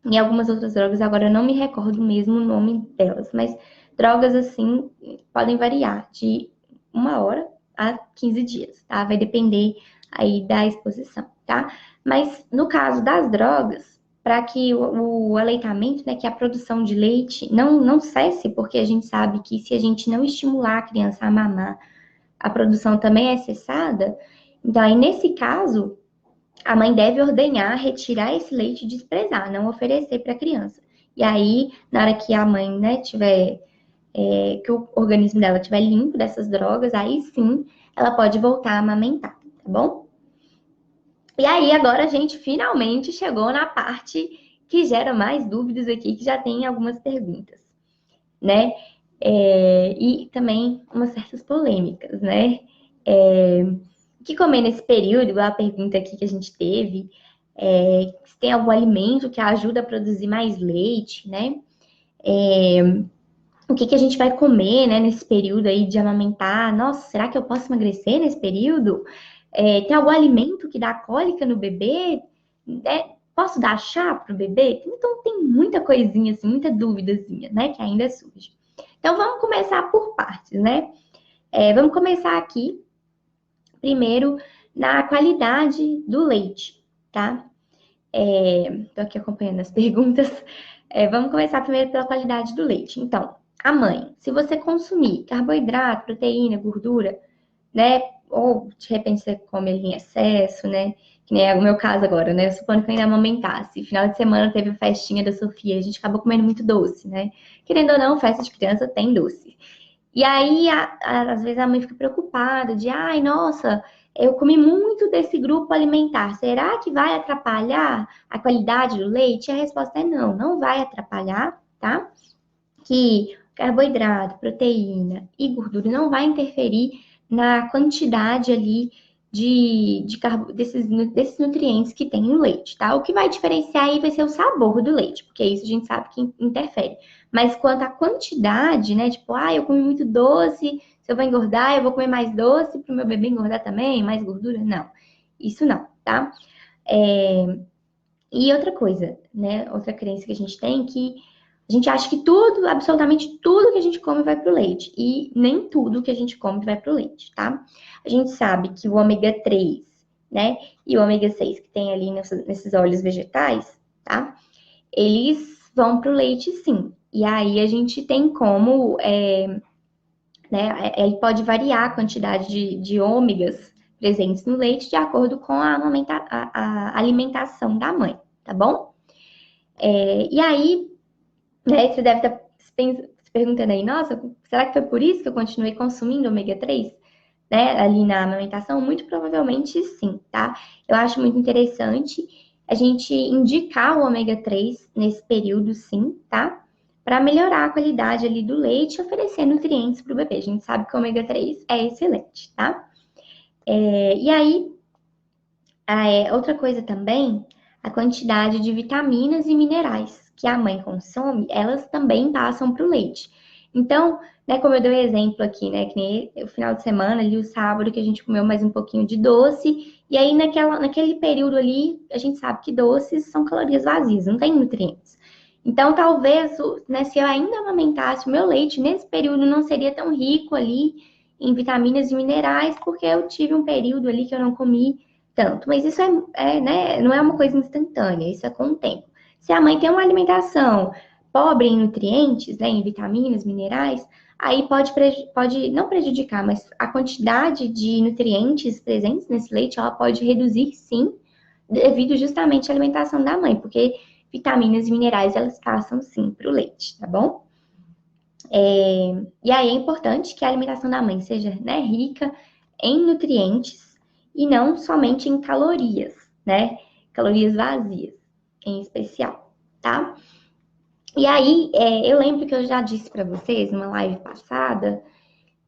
e algumas outras drogas, agora eu não me recordo mesmo o nome delas, mas drogas assim podem variar de 1 hora a 15 dias, tá? Vai depender aí da exposição, tá? Mas no caso das drogas, para que o aleitamento, né, que a produção de leite não cesse, porque a gente sabe que se a gente não estimular a criança a mamar, a produção também é cessada. Então, aí nesse caso, a mãe deve ordenhar retirar esse leite e desprezar, não oferecer para a criança. E aí, na hora que a mãe, né, tiver, que o organismo dela estiver limpo dessas drogas, aí sim ela pode voltar a amamentar, tá bom? E aí, agora a gente finalmente chegou na parte que gera mais dúvidas aqui, que já tem algumas perguntas, né? E também umas certas polêmicas, né? O que comer nesse período, igual a pergunta aqui que a gente teve, se tem algum alimento que ajuda a produzir mais leite, né? O que a gente vai comer, né, nesse período aí de amamentar? Nossa, será que eu posso emagrecer nesse período? Tem algum alimento que dá cólica no bebê? Posso dar chá para o bebê? Então tem muita coisinha, assim, muita duvidazinha, né, que ainda surge. Então vamos começar por partes, né? Vamos começar aqui, primeiro, na qualidade do leite, tá? Tô aqui acompanhando as perguntas. Vamos começar primeiro pela qualidade do leite. Então, a mãe, se você consumir carboidrato, proteína, gordura, né? Ou de repente você come ele em excesso, né? Que nem é o meu caso agora, né? Supondo que eu ainda amamentasse. Final de semana teve a festinha da Sofia, a gente acabou comendo muito doce, né? Querendo ou não, festa de criança tem doce. E aí, às vezes a mãe fica preocupada de, ai, nossa, eu comi muito desse grupo alimentar. Será que vai atrapalhar a qualidade do leite? E a resposta é não, não vai atrapalhar, tá? Que carboidrato, proteína e gordura não vai interferir na quantidade ali desses nutrientes que tem no leite, tá? O que vai diferenciar aí vai ser o sabor do leite, porque isso a gente sabe que interfere. Mas quanto à quantidade, né? Tipo, eu comi muito doce, se eu vou engordar, eu vou comer mais doce para o meu bebê engordar também, mais gordura? Não, isso não, tá? E outra coisa, né? Outra crença que a gente tem que a gente acha que tudo, absolutamente tudo que a gente come vai pro leite. E nem tudo que a gente come vai pro leite, tá? A gente sabe que o ômega 3, né? E o ômega 6 que tem ali nesses óleos vegetais, tá? Eles vão pro leite sim. E aí a gente tem como, né? Ele pode variar a quantidade de ômegas presentes no leite de acordo com a alimentação da mãe, tá bom? E aí, né, você deve estar se perguntando aí, nossa, será que foi por isso que eu continuei consumindo ômega 3, né, ali na amamentação? Muito provavelmente sim, tá? Eu acho muito interessante a gente indicar o ômega 3 nesse período, sim, tá? Para melhorar a qualidade ali do leite e oferecer nutrientes para o bebê. A gente sabe que o ômega 3 é excelente, tá? E aí, outra coisa também, a quantidade de vitaminas e minerais que a mãe consome, elas também passam para o leite. Então, né, como eu dei um exemplo aqui, né, que nem o final de semana, ali o sábado, que a gente comeu mais um pouquinho de doce, e aí naquele período ali, a gente sabe que doces são calorias vazias, não tem nutrientes. Então, talvez, né, se eu ainda amamentasse o meu leite, nesse período não seria tão rico ali em vitaminas e minerais, porque eu tive um período ali que eu não comi tanto. Mas isso né, não é uma coisa instantânea, isso é com o tempo. Se a mãe tem uma alimentação pobre em nutrientes, né, em vitaminas, minerais, aí pode não prejudicar, mas a quantidade de nutrientes presentes nesse leite, ela pode reduzir sim, devido justamente à alimentação da mãe, porque vitaminas e minerais, elas passam sim para o leite, tá bom? E aí é importante que a alimentação da mãe seja, né, rica em nutrientes e não somente em calorias, né? Calorias vazias, em especial, tá? E aí, eu lembro que eu já disse para vocês numa live passada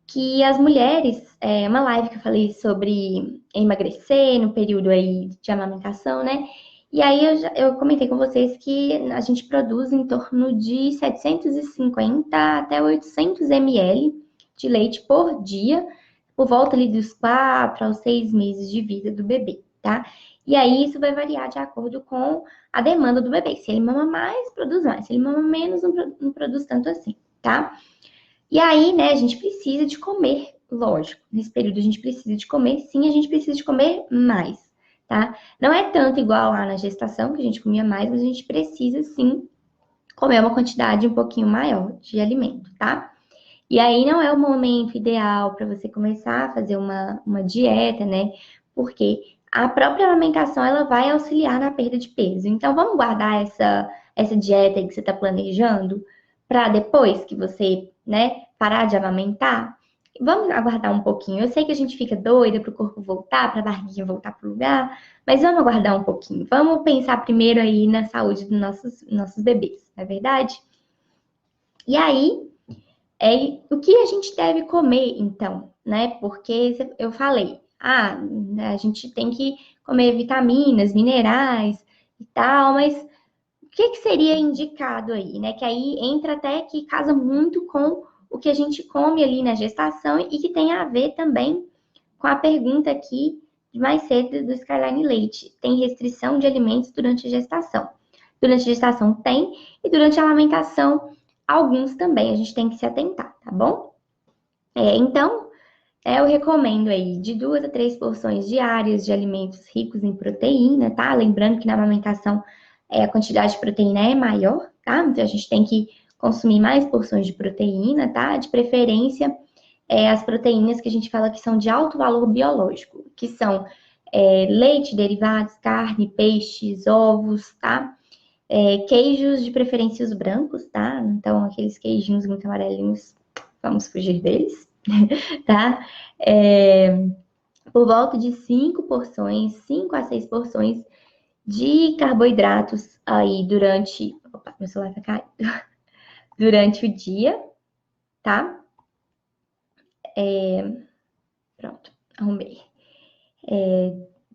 que as mulheres, uma live que eu falei sobre emagrecer no período aí de amamentação, né? E aí eu comentei com vocês que a gente produz em torno de 750 até 800 ml de leite por dia, por volta ali dos 4 aos 6 meses de vida do bebê, tá? E aí isso vai variar de acordo com a demanda do bebê. Se ele mama mais, produz mais. Se ele mama menos, não produz tanto assim, tá? E aí, né, a gente precisa de comer, lógico. Nesse período a gente precisa de comer, sim, a gente precisa de comer mais, tá? Não é tanto igual lá na gestação, que a gente comia mais, mas a gente precisa, sim, comer uma quantidade um pouquinho maior de alimento, tá? E aí não é o momento ideal para você começar a fazer uma dieta, né? Porque a própria alimentação, ela vai auxiliar na perda de peso. Então, vamos guardar essa dieta aí que você está planejando para depois que você, né, parar de amamentar? Vamos aguardar um pouquinho. Eu sei que a gente fica doida para o corpo voltar, para a barriguinha voltar para o lugar, mas vamos aguardar um pouquinho. Vamos pensar primeiro aí na saúde dos nossos bebês, não é verdade? E aí, o que a gente deve comer, então, né? Porque eu falei, a gente tem que comer vitaminas, minerais e tal, mas o que seria indicado aí, né? Que aí entra até que casa muito com o que a gente come ali na gestação e que tem a ver também com a pergunta aqui de mais cedo do Skyline Leite. Tem restrição de alimentos durante a gestação? Durante a gestação tem, e durante a amamentação, alguns também, a gente tem que se atentar, tá bom? Então, eu recomendo aí de 2 a 3 porções diárias de alimentos ricos em proteína, tá? Lembrando que na amamentação a quantidade de proteína é maior, tá? Então, a gente tem que consumir mais porções de proteína, tá? De preferência, as proteínas que a gente fala que são de alto valor biológico, que são leite, derivados, carne, peixes, ovos, tá? Queijos, de preferência os brancos, tá? Então, aqueles queijinhos muito amarelinhos, vamos fugir deles, tá? Por volta de 5 porções, 5 a 6 porções de carboidratos aí durante... Opa, meu celular tá caído. Durante o dia, tá? Pronto, arrumei.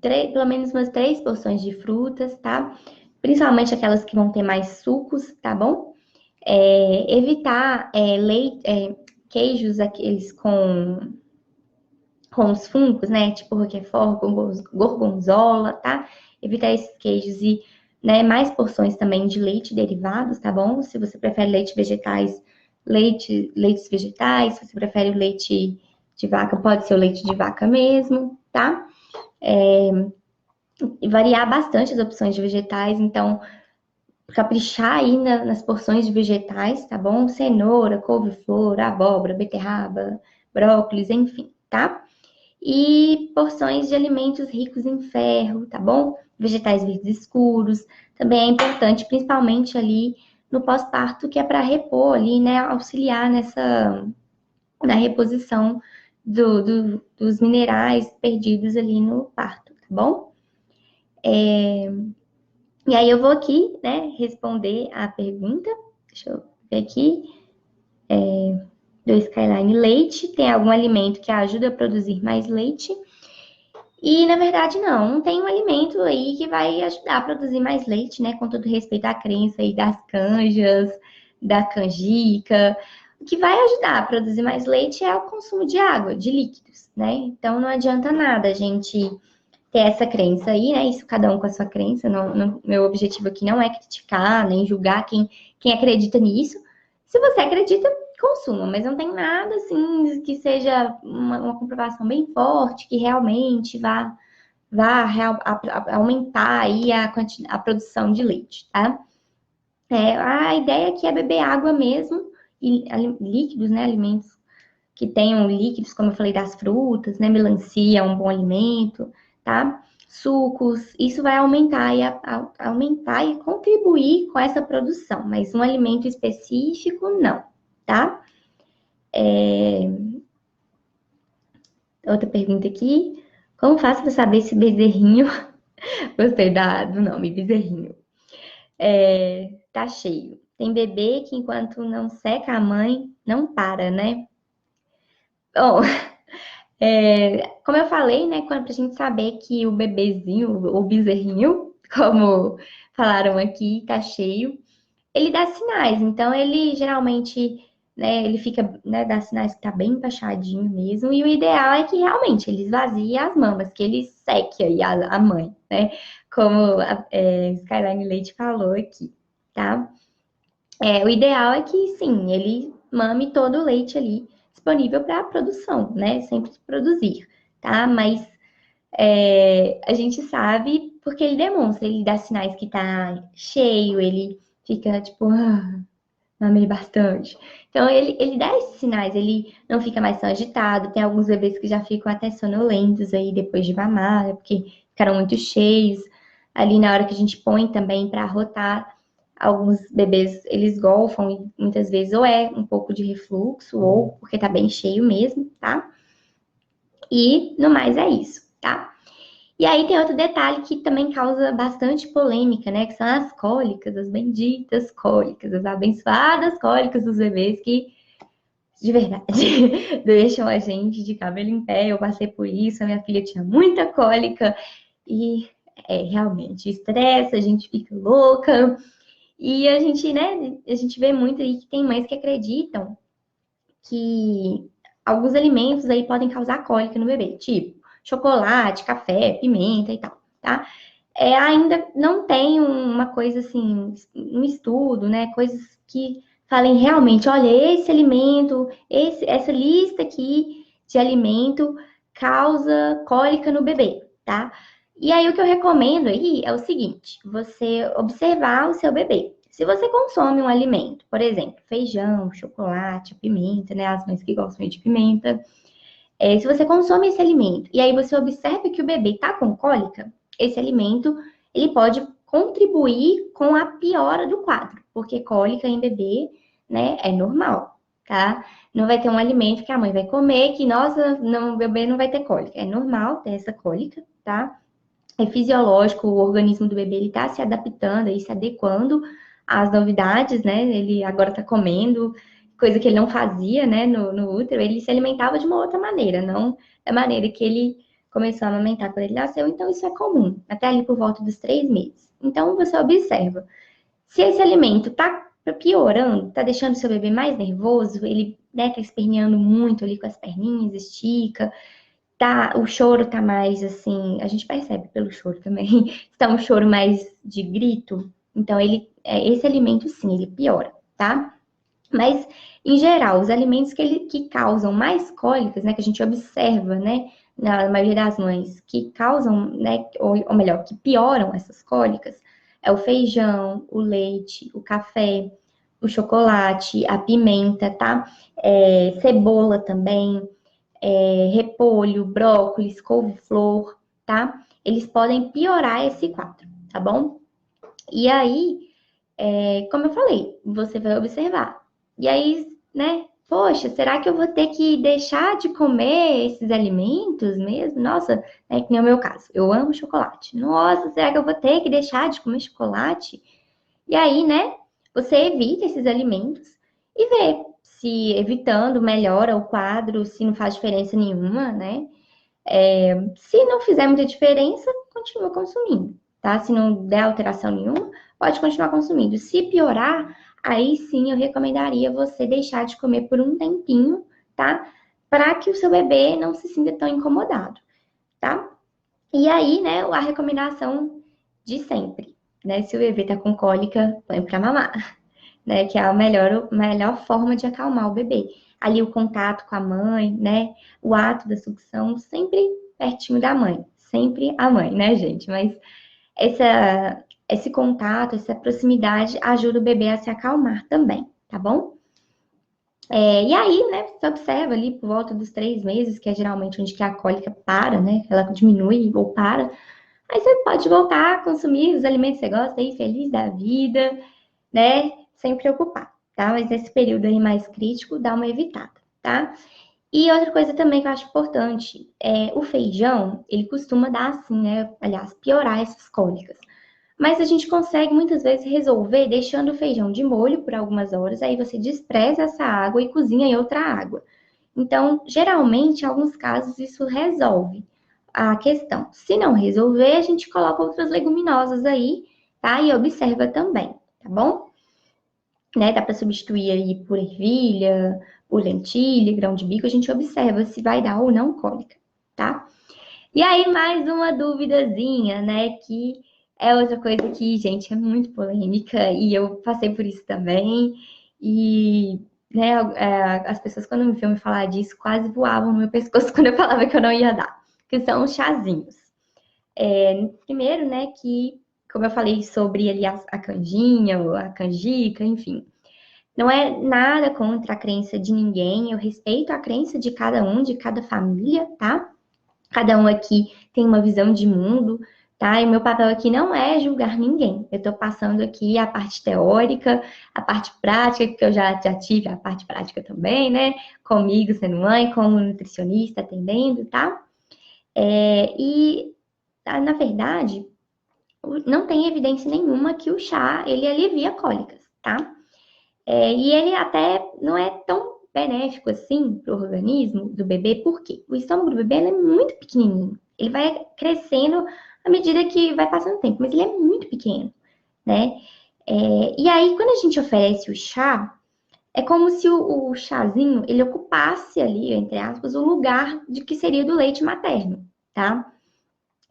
Pelo menos umas 3 porções de frutas, tá? Principalmente aquelas que vão ter mais sucos, tá bom? Evitar queijos aqueles com os fungos, né? Tipo Roquefort, gorgonzola, tá? Evitar esses queijos e, né, mais porções também de leite derivados, tá bom? Se você prefere leites vegetais, leites vegetais. Se você prefere o leite de vaca, pode ser o leite de vaca mesmo, tá? Variar bastante as opções de vegetais, então caprichar aí nas porções de vegetais, tá bom? Cenoura, couve-flor, abóbora, beterraba, brócolis, enfim, tá? E porções de alimentos ricos em ferro, tá bom? Vegetais verdes escuros, também é importante, principalmente ali no pós-parto, que é para repor ali, né? Auxiliar na reposição dos minerais perdidos ali no parto, tá bom? E aí eu vou aqui, né, responder a pergunta. Deixa eu ver aqui. Do Skyline Leite. Tem algum alimento que ajuda a produzir mais leite? E, na verdade, não tem um alimento aí que vai ajudar a produzir mais leite, né? Com todo respeito à crença aí das canjas, da canjica. O que vai ajudar a produzir mais leite é o consumo de água, de líquidos, né? Então, não adianta nada a gente ter essa crença aí, né? Isso cada um com a sua crença. Meu objetivo aqui não é criticar, nem julgar quem acredita nisso. Se você acredita, consuma, mas não tem nada assim que seja uma comprovação bem forte, que realmente vá aumentar aí a produção de leite, tá? A ideia aqui é beber água mesmo, e líquidos, né? Alimentos que tenham líquidos, como eu falei, das frutas, né? Melancia é um bom alimento, tá? Sucos, isso vai aumentar e contribuir com essa produção, mas um alimento específico, não, tá? Outra pergunta aqui. Como faço para saber se bezerrinho... Gostei do nome, bezerrinho. Tá cheio. Tem bebê que enquanto não seca a mãe, não para, né? Bom, como eu falei, né, pra gente saber que o bebezinho, o bezerrinho, como falaram aqui, tá cheio, ele dá sinais. Então, ele geralmente, né, ele fica, né, dá sinais que tá bem baixadinho mesmo. E o ideal é que realmente ele esvazie as mamas, que ele seque aí a mãe, né? Como a Skyline Leite falou aqui, tá? O ideal é que, sim, ele mame todo o leite ali disponível para produção, né? Sempre produzir, tá? Mas a gente sabe porque ele demonstra, ele dá sinais que tá cheio, ele fica tipo, mamei bastante. Então, ele dá esses sinais, ele não fica mais tão agitado. Tem alguns bebês que já ficam até sonolentos aí depois de mamar, né, porque ficaram muito cheios. Ali na hora que a gente põe também para arrotar, alguns bebês, eles golfam e muitas vezes ou é um pouco de refluxo ou porque tá bem cheio mesmo, tá? E no mais é isso, tá? E aí tem outro detalhe que também causa bastante polêmica, né? Que são as cólicas, as benditas cólicas, as abençoadas cólicas dos bebês que, de verdade, deixam a gente de cabelo em pé. Eu passei por isso, a minha filha tinha muita cólica e realmente estressa, a gente fica louca. E a gente, né, a gente vê muito aí que tem mães que acreditam que alguns alimentos aí podem causar cólica no bebê, tipo chocolate, café, pimenta e tal, tá? Ainda não tem uma coisa assim, um estudo, né? Coisas que falem realmente, olha, esse alimento, essa lista aqui de alimento causa cólica no bebê, tá? E aí o que eu recomendo aí é o seguinte, você observar o seu bebê. Se você consome um alimento, por exemplo, feijão, chocolate, pimenta, né? As mães que gostam de pimenta. Se você consome esse alimento e aí você observa que o bebê está com cólica, esse alimento ele pode contribuir com a piora do quadro, porque cólica em bebê, né, é normal, tá? Não vai ter um alimento que a mãe vai comer que, nossa, não, o bebê não vai ter cólica. É normal ter essa cólica, tá? É fisiológico, o organismo do bebê ele está se adaptando e se adequando às novidades, né? Ele agora está comendo, coisa que ele não fazia, né? No útero, ele se alimentava de uma outra maneira, não da maneira que ele começou a amamentar quando ele nasceu. Então, isso é comum, até ali por volta dos 3 meses. Então, você observa. Se esse alimento está piorando, está deixando o seu bebê mais nervoso, ele está esperneando muito ali com as perninhas, estica, o choro tá mais assim, a gente percebe pelo choro também, está um choro mais de grito, então esse alimento sim, ele piora, tá? Mas, em geral, os alimentos que causam mais cólicas, né, que a gente observa, né, na maioria das mães, que causam, né, ou melhor, que pioram essas cólicas, é o feijão, o leite, o café, o chocolate, a pimenta, tá? Cebola também, repolho, brócolis, couve-flor, tá? Eles podem piorar esse quadro, tá bom? E aí, como eu falei, você vai observar. E aí, né? Poxa, será que eu vou ter que deixar de comer esses alimentos mesmo? Nossa, é que nem o meu caso. Eu amo chocolate. Nossa, será que eu vou ter que deixar de comer chocolate? E aí, né? Você evita esses alimentos e vê se evitando melhora o quadro, se não faz diferença nenhuma, né? Se não fizer muita diferença, continua consumindo, tá? Se não der alteração nenhuma, pode continuar consumindo. Se piorar, aí sim eu recomendaria você deixar de comer por um tempinho, tá? Para que o seu bebê não se sinta tão incomodado, tá? E aí, né, a recomendação de sempre, né? Se o bebê tá com cólica, põe para mamar, né? Que é a melhor forma de acalmar o bebê. Ali o contato com a mãe, né? O ato da sucção, sempre pertinho da mãe. Sempre a mãe, né, gente? Mas esse contato, essa proximidade ajuda o bebê a se acalmar também, tá bom? E aí, né, você observa ali por volta dos 3 meses, que é geralmente onde que a cólica para, né? Ela diminui ou para. Aí você pode voltar a consumir os alimentos que você gosta aí, feliz da vida, né? Sem preocupar, tá? Mas nesse período aí mais crítico, dá uma evitada, tá? E outra coisa também que eu acho importante, o feijão, ele costuma dar assim, né? Aliás, piorar essas cólicas. Mas a gente consegue muitas vezes resolver deixando o feijão de molho por algumas horas, aí você despreza essa água e cozinha em outra água. Então, geralmente, em alguns casos, isso resolve a questão. Se não resolver, a gente coloca outras leguminosas aí, tá? E observa também, tá bom? Né? Dá para substituir aí por ervilha, por lentilha, grão de bico, a gente observa se vai dar ou não cólica, tá? E aí, mais uma duvidazinha, né? Que é outra coisa que, gente, é muito polêmica e eu passei por isso também. E, né, as pessoas, quando me viam me falar disso, quase voavam no meu pescoço quando eu falava que eu não ia dar, que são os chazinhos. Primeiro, né, que, como eu falei sobre ali a canjinha, ou a canjica, enfim. Não é nada contra a crença de ninguém, eu respeito a crença de cada um, de cada família, tá? Cada um aqui tem uma visão de mundo, tá? E o meu papel aqui não é julgar ninguém. Eu estou passando aqui a parte teórica, a parte prática, que eu já tive a parte prática também, né? Comigo sendo mãe, como nutricionista atendendo, tá? Na verdade, não tem evidência nenhuma que o chá, ele alivia cólicas, tá? E ele até não é tão benéfico assim para o organismo do bebê, porque o estômago do bebê é muito pequenininho. Ele vai crescendo à medida que vai passando o tempo, mas ele é muito pequeno, né? E aí, quando a gente oferece o chá, é como se o chazinho, ele ocupasse ali, entre aspas, o lugar de que seria do leite materno, tá?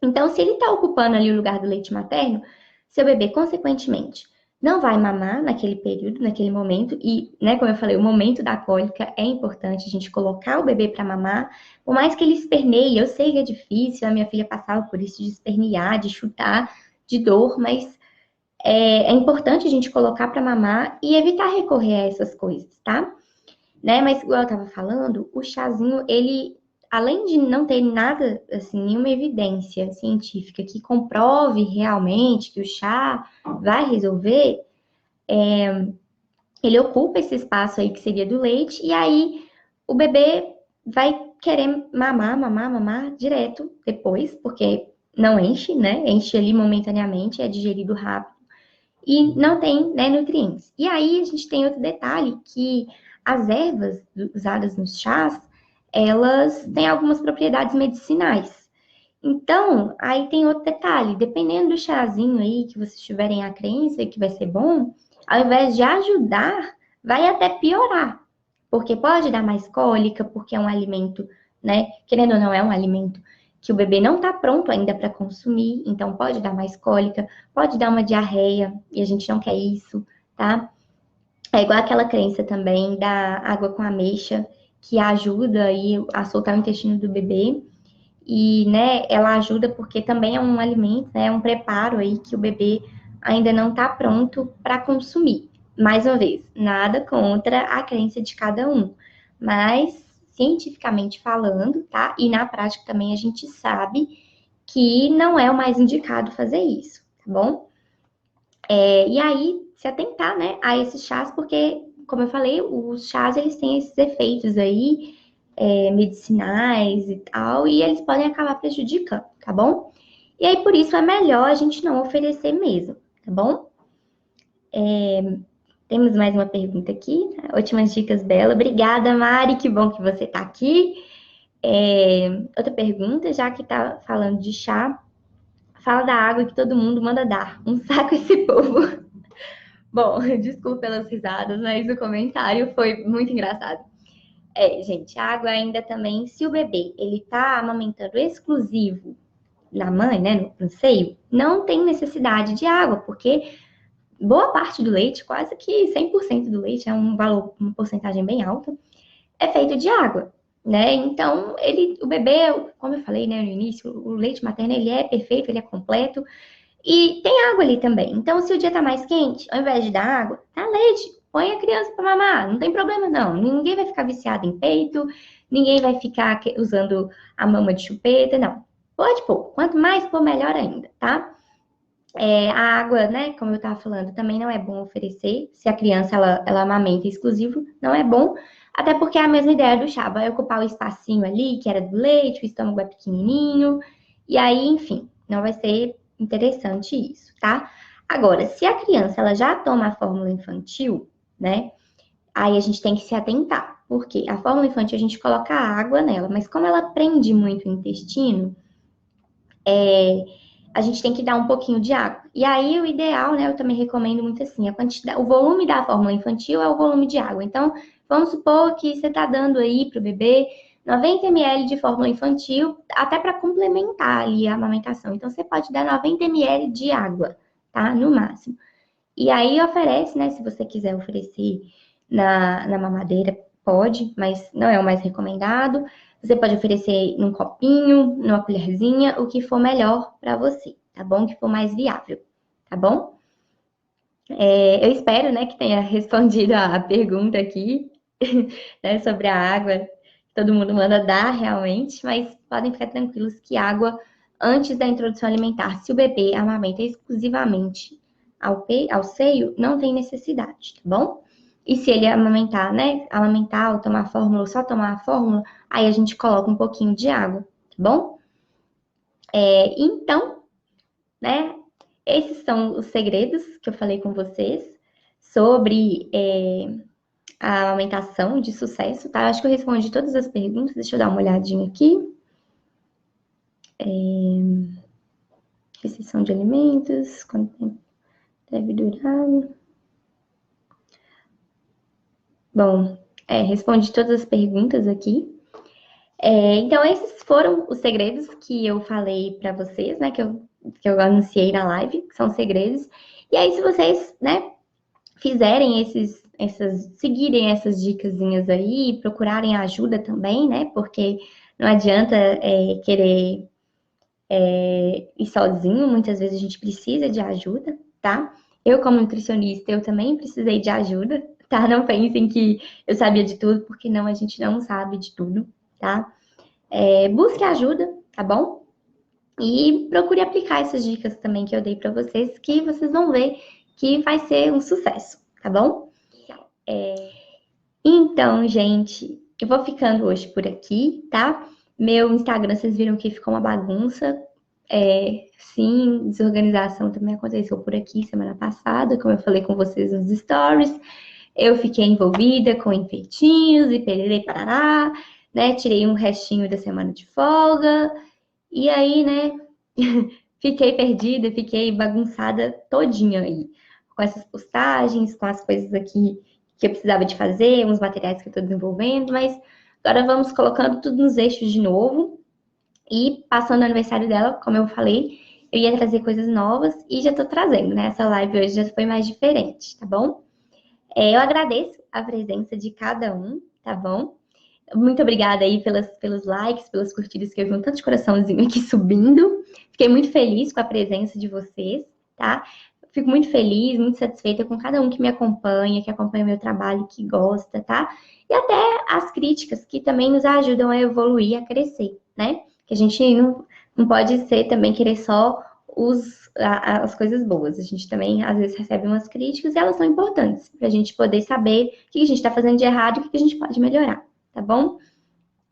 Então, se ele está ocupando ali o lugar do leite materno, seu bebê, consequentemente, não vai mamar naquele período, naquele momento, e, né, como eu falei, o momento da cólica é importante a gente colocar o bebê para mamar, por mais que ele esperneie, eu sei que é difícil, a minha filha passava por isso de espernear, de chutar, de dor, mas é importante a gente colocar para mamar e evitar recorrer a essas coisas, tá? Né? Mas, igual eu tava falando, o chazinho, ele, além de não ter nada, assim, nenhuma evidência científica que comprove realmente que o chá vai resolver, ele ocupa esse espaço aí que seria do leite, e aí o bebê vai querer mamar direto depois, porque não enche, né? Enche ali momentaneamente, é digerido rápido e não tem, né, nutrientes. E aí a gente tem outro detalhe que as ervas usadas nos chás, elas têm algumas propriedades medicinais. Então, aí tem outro detalhe, dependendo do chazinho aí que vocês tiverem a crença que vai ser bom, ao invés de ajudar, vai até piorar, porque pode dar mais cólica, porque é um alimento, né, querendo ou não, é um alimento que o bebê não está pronto ainda para consumir, então pode dar mais cólica, pode dar uma diarreia, e a gente não quer isso, tá? É igual aquela crença também da água com ameixa, que ajuda aí a soltar o intestino do bebê, e, né, ela ajuda porque também é um alimento, né, é um preparo aí que o bebê ainda não está pronto para consumir. Mais uma vez, nada contra a crença de cada um, mas cientificamente falando, tá? E na prática também a gente sabe que não é o mais indicado fazer isso, tá bom? E aí, se atentar, né, a esses chás, porque, como eu falei, os chás, eles têm esses efeitos aí, medicinais e tal, e eles podem acabar prejudicando, tá bom? E aí, por isso, é melhor a gente não oferecer mesmo, tá bom? Temos mais uma pergunta aqui, últimas dicas dela. Obrigada, Mari, que bom que você tá aqui. Outra pergunta, já que tá falando de chá, fala da água que todo mundo manda dar. Um saco esse povo. Bom, desculpa pelas risadas, mas o comentário foi muito engraçado. Gente, a água ainda também, se o bebê ele tá amamentando exclusivo na mãe, né, no seio, não tem necessidade de água, porque boa parte do leite, quase que 100% do leite, é um valor, uma porcentagem bem alta, é feito de água, né? Então, o bebê, como eu falei, né, no início, o leite materno, ele é perfeito, ele é completo, e tem água ali também. Então, se o dia tá mais quente, ao invés de dar água, dá leite. Põe a criança para mamar, não tem problema não. Ninguém vai ficar viciado em peito, ninguém vai ficar usando a mama de chupeta, não. Pode pôr. Quanto mais pôr, melhor ainda, tá? A água, né, como eu tava falando, também não é bom oferecer. Se a criança, ela amamenta exclusivo, não é bom. Até porque é a mesma ideia do chá. Vai ocupar o espacinho ali, que era do leite, o estômago é pequenininho. E aí, enfim, não vai ser interessante isso, tá? Agora, se a criança ela já toma a fórmula infantil, né? Aí a gente tem que se atentar, porque a fórmula infantil a gente coloca água nela, mas como ela prende muito o intestino, a gente tem que dar um pouquinho de água. E aí o ideal, né? Eu também recomendo muito assim, a quantidade, o volume da fórmula infantil é o volume de água. Então, vamos supor que você está dando aí para o bebê 90 ml de fórmula infantil, até para complementar ali a amamentação. Então, você pode dar 90 ml de água, tá? No máximo. E aí oferece, né? Se você quiser oferecer na mamadeira, pode, mas não é o mais recomendado. Você pode oferecer num copinho, numa colherzinha, o que for melhor para você, tá bom? Que for mais viável, tá bom? Eu espero, né, que tenha respondido a pergunta aqui, né, sobre a água. Todo mundo manda dar realmente, mas podem ficar tranquilos que água antes da introdução alimentar, se o bebê amamenta exclusivamente ao seio, não tem necessidade, tá bom? E se ele amamentar, né? Amamentar ou tomar fórmula, ou só tomar a fórmula, aí a gente coloca um pouquinho de água, tá bom? Então, né? Esses são os segredos que eu falei com vocês sobre a amamentação de sucesso, tá? Acho que eu respondi todas as perguntas. Deixa eu dar uma olhadinha aqui. Restrição de alimentos, quanto tempo deve durar. Bom, respondi todas as perguntas aqui. Então, esses foram os segredos que eu falei para vocês, né? Que eu anunciei na live, que são segredos. E aí, se vocês, né, fizerem seguirem essas dicasinhas aí, procurarem ajuda também, né? Porque não adianta querer ir sozinho, muitas vezes a gente precisa de ajuda, tá? Eu, como nutricionista, eu também precisei de ajuda, tá? Não pensem que eu sabia de tudo, porque não, a gente não sabe de tudo, tá? Busque ajuda, tá bom? E procure aplicar essas dicas também que eu dei para vocês, que vocês vão ver que vai ser um sucesso, tá bom? Então, gente, eu vou ficando hoje por aqui, tá? Meu Instagram, vocês viram que ficou uma bagunça. Sim, desorganização também aconteceu por aqui semana passada, como eu falei com vocês nos stories. Eu fiquei envolvida com enfeitinhos e pererê parará, né? Tirei um restinho da semana de folga. E aí, né? Fiquei perdida, fiquei bagunçada todinha aí. Com essas postagens, com as coisas aqui que eu precisava de fazer, uns materiais que eu tô desenvolvendo, mas agora vamos colocando tudo nos eixos de novo. E passando o aniversário dela, como eu falei, eu ia trazer coisas novas e já tô trazendo, né? Essa live hoje já foi mais diferente, tá bom? Eu agradeço a presença de cada um, tá bom? Muito obrigada aí pelos likes, pelas curtidas, que eu vi um tanto de coraçãozinho aqui subindo. Fiquei muito feliz com a presença de vocês, tá? Fico muito feliz, muito satisfeita com cada um que me acompanha, que acompanha o meu trabalho, que gosta, tá? E até as críticas, que também nos ajudam a evoluir, a crescer, né? Que a gente não pode ser também querer só as coisas boas. A gente também, às vezes, recebe umas críticas e elas são importantes para a gente poder saber o que a gente está fazendo de errado e o que a gente pode melhorar, tá bom?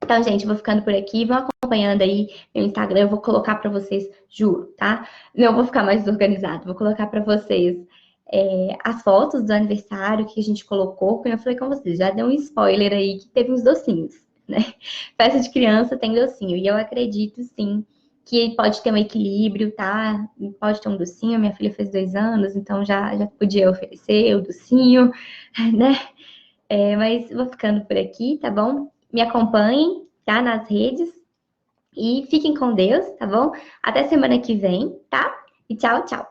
Então, gente, eu vou ficando por aqui. Vão acompanhando aí meu Instagram. Eu vou colocar para vocês, juro, tá? Não vou ficar mais desorganizado. Vou colocar para vocês as fotos do aniversário que a gente colocou. Como eu falei com vocês, já deu um spoiler aí que teve uns docinhos, né? Festa de criança tem docinho. E eu acredito, sim, que pode ter um equilíbrio, tá? Pode ter um docinho. Minha filha fez 2 anos, então já podia oferecer o docinho, né? Mas vou ficando por aqui, tá bom? Me acompanhem, tá? Nas redes. E fiquem com Deus, tá bom? Até semana que vem, tá? E tchau, tchau.